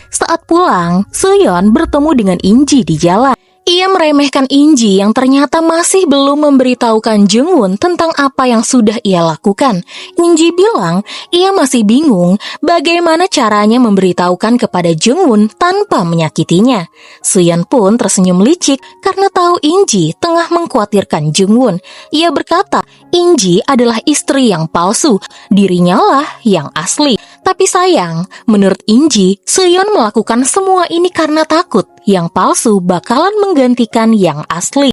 Saat pulang, Sooyeon bertemu dengan Inji di jalan. Ia meremehkan Inji yang ternyata masih belum memberitahukan Jungwon tentang apa yang sudah ia lakukan. Inji bilang ia masih bingung bagaimana caranya memberitahukan kepada Jungwon tanpa menyakitinya. Sooyeon pun tersenyum licik karena tahu Inji tengah mengkhawatirkan Jungwon. Ia berkata, Inji adalah istri yang palsu, dirinya lah yang asli. Tapi sayang, menurut Inji, Sooyeon melakukan semua ini karena takut yang palsu bakalan menggantikan yang asli.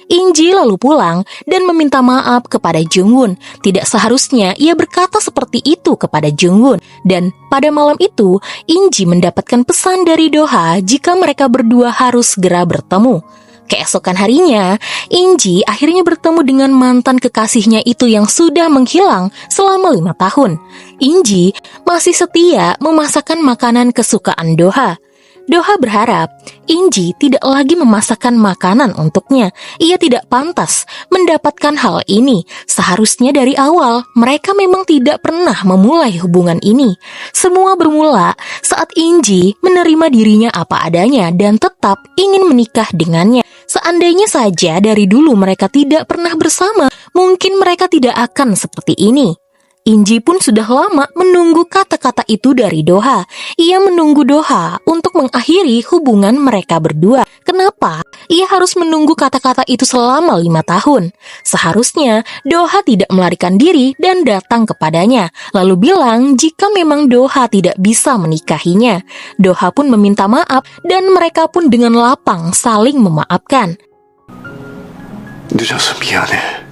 Inji lalu pulang dan meminta maaf kepada Jungwon. Tidak seharusnya ia berkata seperti itu kepada Jungwon. Dan pada malam itu, Inji mendapatkan pesan dari Doha jika mereka berdua harus segera bertemu. Keesokan harinya, Inji akhirnya bertemu dengan mantan kekasihnya itu yang sudah menghilang selama 5 tahun. Inji masih setia memasakkan makanan kesukaan Doha. Doha berharap Inji tidak lagi memasakkan makanan untuknya. Ia tidak pantas mendapatkan hal ini. Seharusnya dari awal mereka memang tidak pernah memulai hubungan ini. Semua bermula saat Inji menerima dirinya apa adanya dan tetap ingin menikah dengannya. Seandainya saja dari dulu mereka tidak pernah bersama, mungkin mereka tidak akan seperti ini. Inji pun sudah lama menunggu kata-kata itu dari Doha. Ia menunggu Doha untuk mengakhiri hubungan mereka berdua. Kenapa? Ia harus menunggu kata-kata itu selama 5 tahun. Seharusnya Doha tidak melarikan diri dan datang kepadanya, lalu bilang jika memang Doha tidak bisa menikahinya. Doha pun meminta maaf dan mereka pun dengan lapang saling memaafkan. 늦어서 미안해.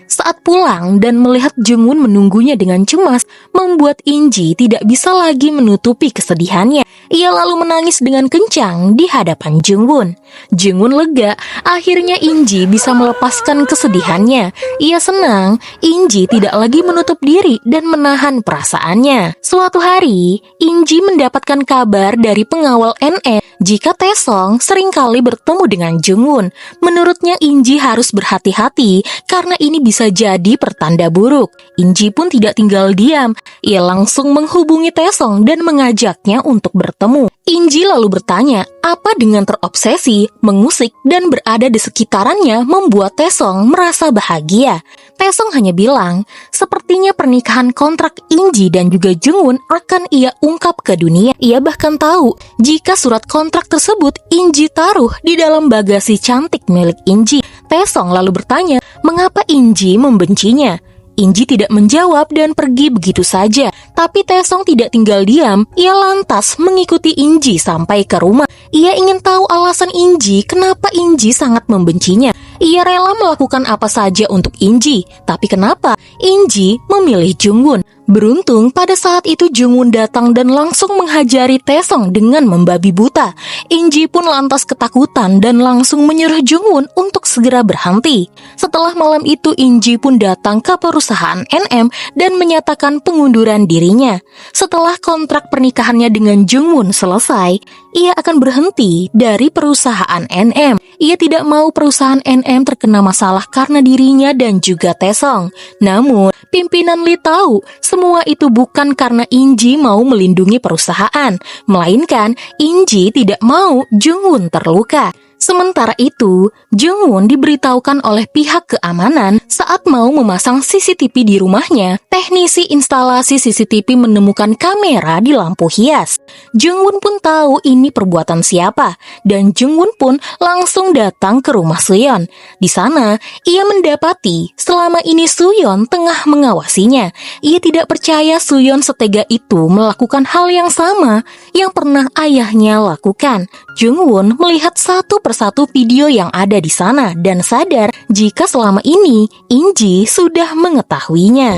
Saat pulang dan melihat Jungwon menunggunya dengan cemas, membuat Inji tidak bisa lagi menutupi kesedihannya. Ia lalu menangis dengan kencang di hadapan Jungwon. Jungwon lega, akhirnya Inji bisa melepaskan kesedihannya. Ia senang, Inji tidak lagi menutup diri dan menahan perasaannya. Suatu hari, Inji mendapatkan kabar dari pengawal NM jika Taesong seringkali bertemu dengan Jungwon. Menurutnya Inji harus berhati-hati karena ini bisa jadi pertanda buruk. Inji pun tidak tinggal diam. Ia langsung menghubungi Taesong dan mengajaknya untuk bertemu. Inji lalu bertanya, apa dengan terobsesi, mengusik, dan berada di sekitarannya membuat Taesong merasa bahagia. Taesong hanya bilang, sepertinya pernikahan kontrak Inji dan juga Jungwon akan ia ungkap ke dunia. Ia bahkan tahu jika surat kontrak tersebut Inji taruh di dalam bagasi cantik milik Inji. Taesong lalu bertanya, mengapa Inji membencinya? Inji tidak menjawab dan pergi begitu saja. Tapi Taesong tidak tinggal diam. Ia lantas mengikuti Inji sampai ke rumah. Ia ingin tahu alasan Inji kenapa Inji sangat membencinya. Ia rela melakukan apa saja untuk Inji. Tapi kenapa Inji memilih Jungwon? Beruntung pada saat itu Jungwon datang dan langsung menghajari Taesong dengan membabi buta. Inji pun lantas ketakutan dan langsung menyuruh Jungwon untuk segera berhenti. Setelah malam itu Inji pun datang ke perusahaan NM dan menyatakan pengunduran dirinya. Setelah kontrak pernikahannya dengan Jungwon selesai, ia akan berhenti dari perusahaan NM. Ia tidak mau perusahaan NM terkena masalah karena dirinya dan juga Taesong. Namun, pimpinan Lee tahu semua itu bukan karena Inji mau melindungi perusahaan, melainkan Inji tidak mau Jungwon terluka. Sementara itu, Jungwon diberitahukan oleh pihak keamanan saat mau memasang CCTV di rumahnya, teknisi instalasi CCTV menemukan kamera di lampu hias. Jungwon pun tahu ini perbuatan siapa, dan Jungwon pun langsung datang ke rumah Suyeon. Di sana, ia mendapati selama ini Suyeon tengah mengawasinya. Ia tidak percaya Suyeon setega itu melakukan hal yang sama yang pernah ayahnya lakukan. Jungwon melihat satu persatu video yang ada di sana dan sadar jika selama ini In-ji sudah mengetahuinya.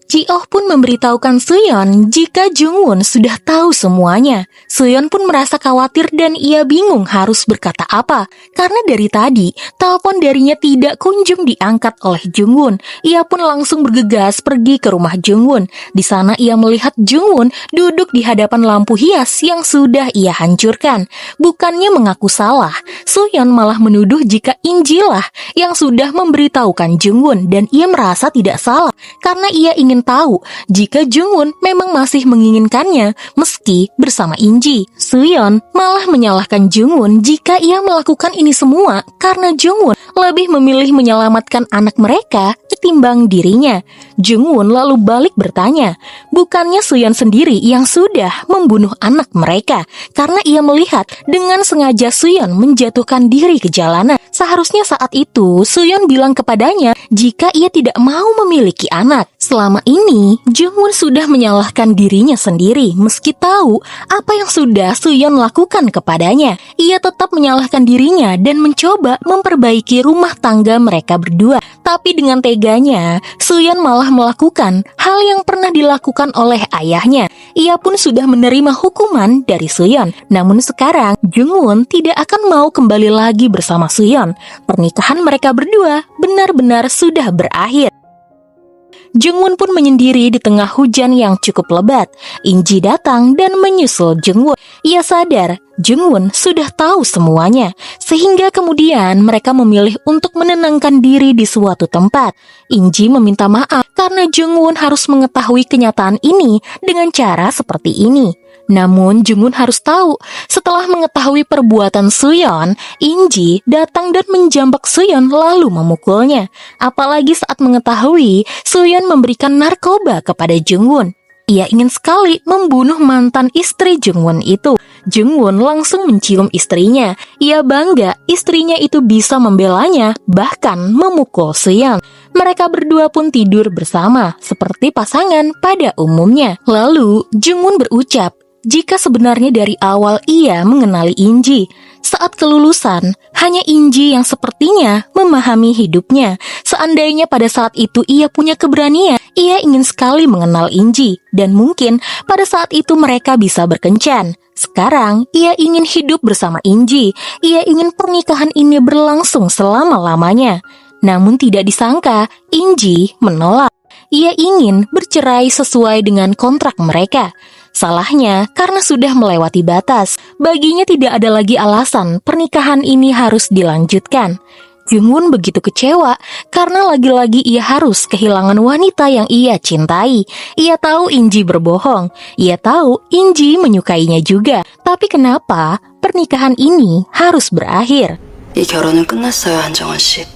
Ji-oh pun memberitahukan Suyeon jika Jungwon sudah tahu semuanya. Suyeon pun merasa khawatir dan ia bingung harus berkata apa. Karena dari tadi, telepon darinya tidak kunjung diangkat oleh Jungwon. Ia pun langsung bergegas pergi ke rumah Jungwon. Di sana ia melihat Jungwon duduk di hadapan lampu hias yang sudah ia hancurkan. Bukannya mengaku salah, Suyeon malah menuduh jika In-ji lah yang sudah memberitahukan Jungwon dan ia merasa tidak salah karena ia ingin tahu jika Jungwon memang masih menginginkannya meski bersama In-ji. Suyeon malah menyalahkan Jungwon jika ia melakukan ini semua karena Jungwon lebih memilih menyelamatkan anak mereka ketimbang dirinya. Jungwon lalu balik bertanya, bukannya Suyeon sendiri yang sudah membunuh anak mereka karena ia melihat dengan sengaja Suyeon menjatuhkan diri ke jalanan. Seharusnya saat itu Suyeon bilang kepadanya jika ia tidak mau memiliki anak. Selama ini, Jungwon sudah menyalahkan dirinya sendiri meski tahu apa yang sudah Suyeon lakukan kepadanya. Ia tetap menyalahkan dirinya dan mencoba memperbaiki rumah tangga mereka berdua. Tapi dengan teganya, Suyeon malah melakukan hal yang pernah dilakukan oleh ayahnya. Ia pun sudah menerima hukuman dari Suyeon. Namun sekarang, Jungwon tidak akan mau kembali lagi bersama Suyeon. Pernikahan mereka berdua benar-benar sudah berakhir. Jungwon pun menyendiri di tengah hujan yang cukup lebat. In-ji datang dan menyusul Jungwon. Ia sadar Jungwon sudah tahu semuanya, sehingga kemudian mereka memilih untuk menenangkan diri di suatu tempat. In-ji meminta maaf karena Jungwon harus mengetahui kenyataan ini dengan cara seperti ini. Namun Jungwon harus tahu, setelah mengetahui perbuatan Suyeon, In-ji datang dan menjambak Suyeon lalu memukulnya. Apalagi saat mengetahui Suyeon memberikan narkoba kepada Jungwon. Ia ingin sekali membunuh mantan istri Jungwon itu. Jungwon langsung mencium istrinya. Ia bangga istrinya itu bisa membelanya, bahkan memukul Suyeon. Mereka berdua pun tidur bersama, seperti pasangan pada umumnya. Lalu Jungwon berucap, jika sebenarnya dari awal ia mengenali In-ji. Saat kelulusan, hanya In-ji yang sepertinya memahami hidupnya. Seandainya pada saat itu ia punya keberanian, ia ingin sekali mengenal In-ji. Dan mungkin pada saat itu mereka bisa berkencan. Sekarang, ia ingin hidup bersama In-ji. Ia ingin pernikahan ini berlangsung selama-lamanya. Namun tidak disangka, In-ji menolak. Ia ingin bercerai sesuai dengan kontrak mereka. Salahnya karena sudah melewati batas. Baginya tidak ada lagi alasan pernikahan ini harus dilanjutkan. Jungwon begitu kecewa karena lagi-lagi ia harus kehilangan wanita yang ia cintai. Ia tahu In-ji berbohong. Ia tahu In-ji menyukainya juga. Tapi kenapa pernikahan ini harus berakhir? 이 결혼은 끝났어요, 한정원 씨.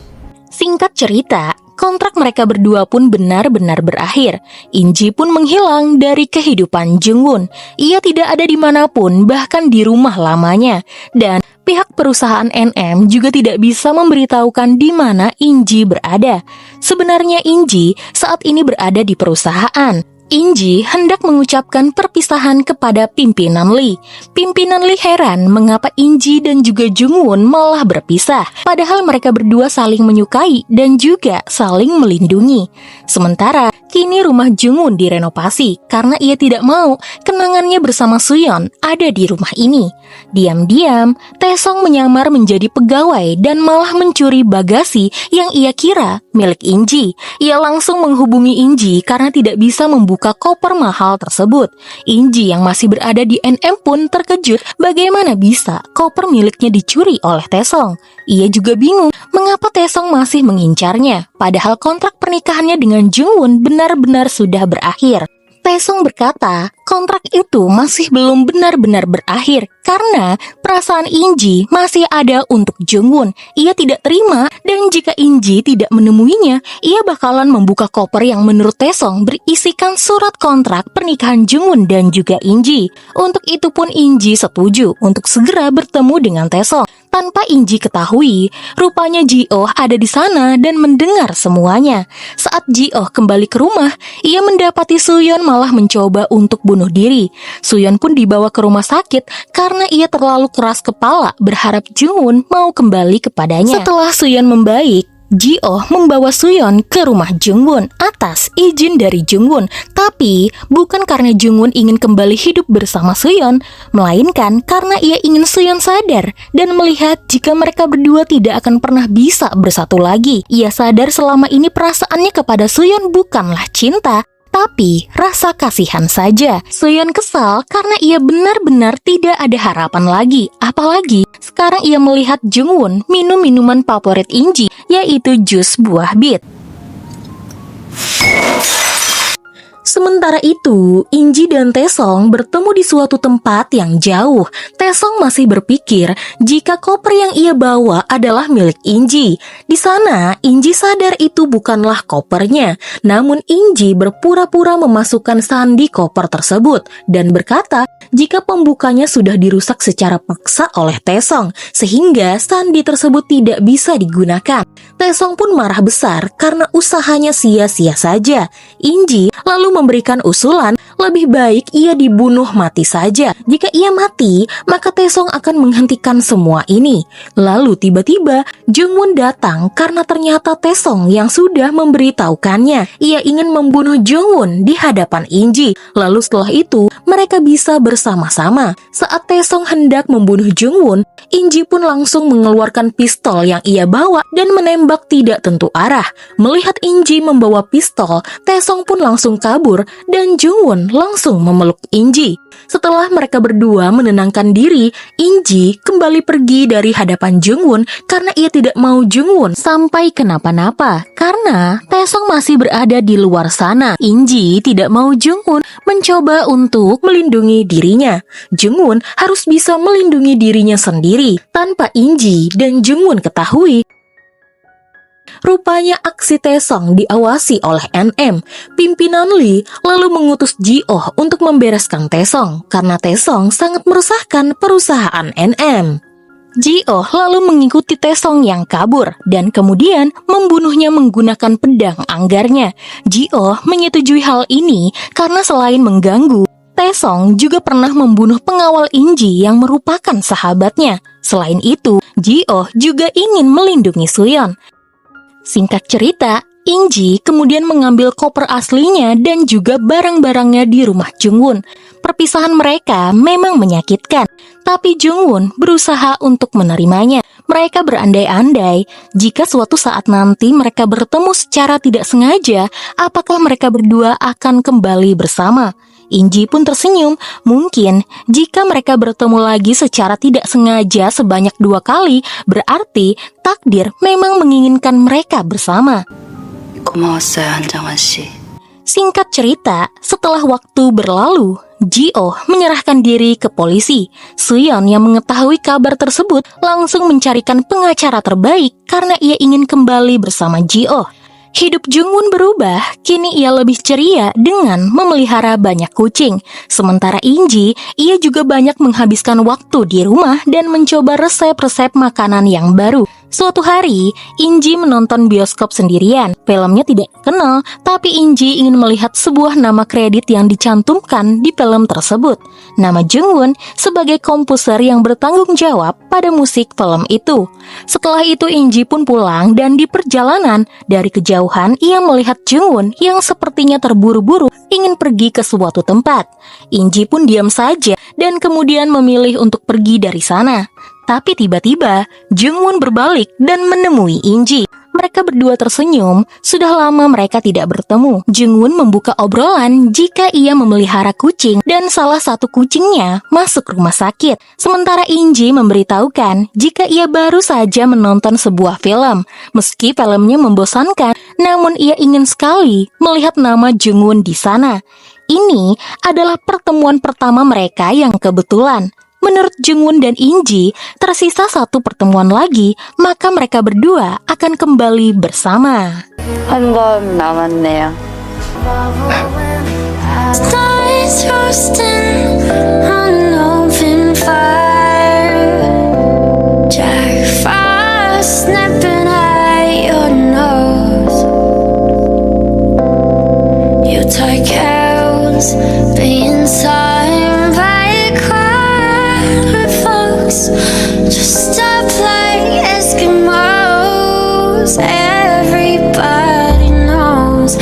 Singkat cerita, kontrak mereka berdua pun benar-benar berakhir. In-ji pun menghilang dari kehidupan Jungwon. Ia tidak ada dimanapun, bahkan di rumah lamanya. Dan pihak perusahaan NM juga tidak bisa memberitahukan di mana In-ji berada. Sebenarnya In-ji saat ini berada di perusahaan. In-ji hendak mengucapkan perpisahan kepada pimpinan Lee. Pimpinan Lee heran mengapa In-ji dan juga Jungwon malah berpisah. Padahal mereka berdua saling menyukai dan juga saling melindungi. Sementara kini rumah Jungwon direnovasi karena ia tidak mau kenangannya bersama Suyeon ada di rumah ini. Diam-diam, Taesong menyamar menjadi pegawai dan malah mencuri bagasi yang ia kira milik In-ji. Ia langsung menghubungi In-ji karena tidak bisa membuka koper mahal tersebut. In-ji yang masih berada di NM pun terkejut bagaimana bisa koper miliknya dicuri oleh Taesong. Ia juga bingung mengapa Taesong masih mengincarnya, padahal kontrak pernikahannya dengan Jungwon benar-benar sudah berakhir. Taesung berkata, kontrak itu masih belum benar-benar berakhir karena perasaan Inji masih ada untuk Jungwon. Ia tidak terima dan jika Inji tidak menemuinya, ia bakalan membuka koper yang menurut Taesung berisikan surat kontrak pernikahan Jungwon dan juga Inji. Untuk itu pun Inji setuju untuk segera bertemu dengan Taesung. Tanpa Inji ketahui, rupanya Ji-oh ada di sana dan mendengar semuanya. Saat Ji-oh kembali ke rumah, ia mendapati Suyeon malah mencoba untuk bunuh diri. Suyeon pun dibawa ke rumah sakit karena ia terlalu keras kepala berharap Jungwon mau kembali kepadanya. Setelah Suyeon membaik, Ji-oh membawa Suyeon ke rumah Jungwon atas izin dari Jungwon. Tapi bukan karena Jungwon ingin kembali hidup bersama Suyeon, melainkan karena ia ingin Suyeon sadar dan melihat jika mereka berdua tidak akan pernah bisa bersatu lagi. Ia sadar selama ini perasaannya kepada Suyeon bukanlah cinta, tapi rasa kasihan saja. Suyeon kesal karena ia benar-benar tidak ada harapan lagi. Apalagi sekarang ia melihat Jungwon minum minuman favorit Inji, yaitu jus buah bit. Sementara itu, Inji dan Taesung bertemu di suatu tempat yang jauh. Taesung masih berpikir jika koper yang ia bawa adalah milik Inji. Di sana, Inji sadar itu bukanlah kopernya. Namun Inji berpura-pura memasukkan sandi koper tersebut dan berkata jika pembukanya sudah dirusak secara paksa oleh Taesung, sehingga sandi tersebut tidak bisa digunakan. Taesung pun marah besar karena usahanya sia-sia saja. Inji lalu memberikan usulan lebih baik ia dibunuh mati saja. Jika ia mati, maka Taesung akan menghentikan semua ini. Lalu tiba-tiba Jungwon datang karena ternyata Taesung yang sudah memberitahukannya. Ia ingin membunuh Jungwon di hadapan Inji. Lalu setelah itu mereka bisa bersama-sama. Saat Taesung hendak membunuh Jungwon, Inji pun langsung mengeluarkan pistol yang ia bawa dan menembak tidak tentu arah. Melihat Inji membawa pistol, Taesung pun langsung kabur dan Jungwon langsung memeluk Inji. Setelah mereka berdua menenangkan diri, Inji kembali pergi dari hadapan Jungwon karena ia tidak mau Jungwon sampai kenapa-napa. Karena Taesung masih berada di luar sana, Inji tidak mau Jungwon mencoba untuk melindungi dirinya. Jungwon harus bisa melindungi dirinya sendiri tanpa Inji dan Jungwon ketahui. Rupanya aksi Taesung diawasi oleh NM. Pimpinan Lee lalu mengutus Ji-oh untuk membereskan Taesung karena Taesung sangat meresahkan perusahaan NM. Ji-oh lalu mengikuti Taesung yang kabur dan kemudian membunuhnya menggunakan pedang anggarnya. Ji-oh menyetujui hal ini karena selain mengganggu, Taesung juga pernah membunuh pengawal Inji yang merupakan sahabatnya. Selain itu, Ji-oh juga ingin melindungi Suyeon. Singkat cerita, Inji kemudian mengambil koper aslinya dan juga barang-barangnya di rumah Jungwon. Perpisahan mereka memang menyakitkan, tapi Jungwon berusaha untuk menerimanya. Mereka berandai-andai jika suatu saat nanti mereka bertemu secara tidak sengaja, apakah mereka berdua akan kembali bersama. Inji pun tersenyum. Mungkin jika mereka bertemu lagi secara tidak sengaja sebanyak 2 kali, berarti takdir memang menginginkan mereka bersama. 고마웠어요, 한정환 씨. Singkat cerita, setelah waktu berlalu, Ji-oh menyerahkan diri ke polisi. Suyeon yang mengetahui kabar tersebut langsung mencarikan pengacara terbaik karena ia ingin kembali bersama Ji-oh. Hidup Jungwon berubah, kini ia lebih ceria dengan memelihara banyak kucing. Sementara Inji, ia juga banyak menghabiskan waktu di rumah dan mencoba resep-resep makanan yang baru. Suatu hari, Inji menonton bioskop sendirian. Filmnya tidak kenal, tapi Inji ingin melihat sebuah nama kredit yang dicantumkan di film tersebut. Nama Jungwon sebagai komposer yang bertanggung jawab pada musik film itu. Setelah itu Inji pun pulang dan di perjalanan dari kejauhan ia melihat Jungwon yang sepertinya terburu-buru ingin pergi ke suatu tempat. Inji pun diam saja dan kemudian memilih untuk pergi dari sana. Tapi tiba-tiba Jungwon berbalik dan menemui Inji. Mereka berdua tersenyum, sudah lama mereka tidak bertemu. Jungwon membuka obrolan jika ia memelihara kucing dan salah satu kucingnya masuk rumah sakit. Sementara Inji memberitahukan jika ia baru saja menonton sebuah film. Meski filmnya membosankan, namun ia ingin sekali melihat nama Jungwon di sana. ini adalah pertemuan pertama mereka yang kebetulan. Menurut Jungwon dan Inji, tersisa satu pertemuan lagi, maka mereka berdua akan kembali bersama. 한 번 남았네요. Stars roasting on an open fire. Jack Frost nipping at your nose. Yuletide carols being sung by a crowd of folks dressed up like Eskimos. Everybody knows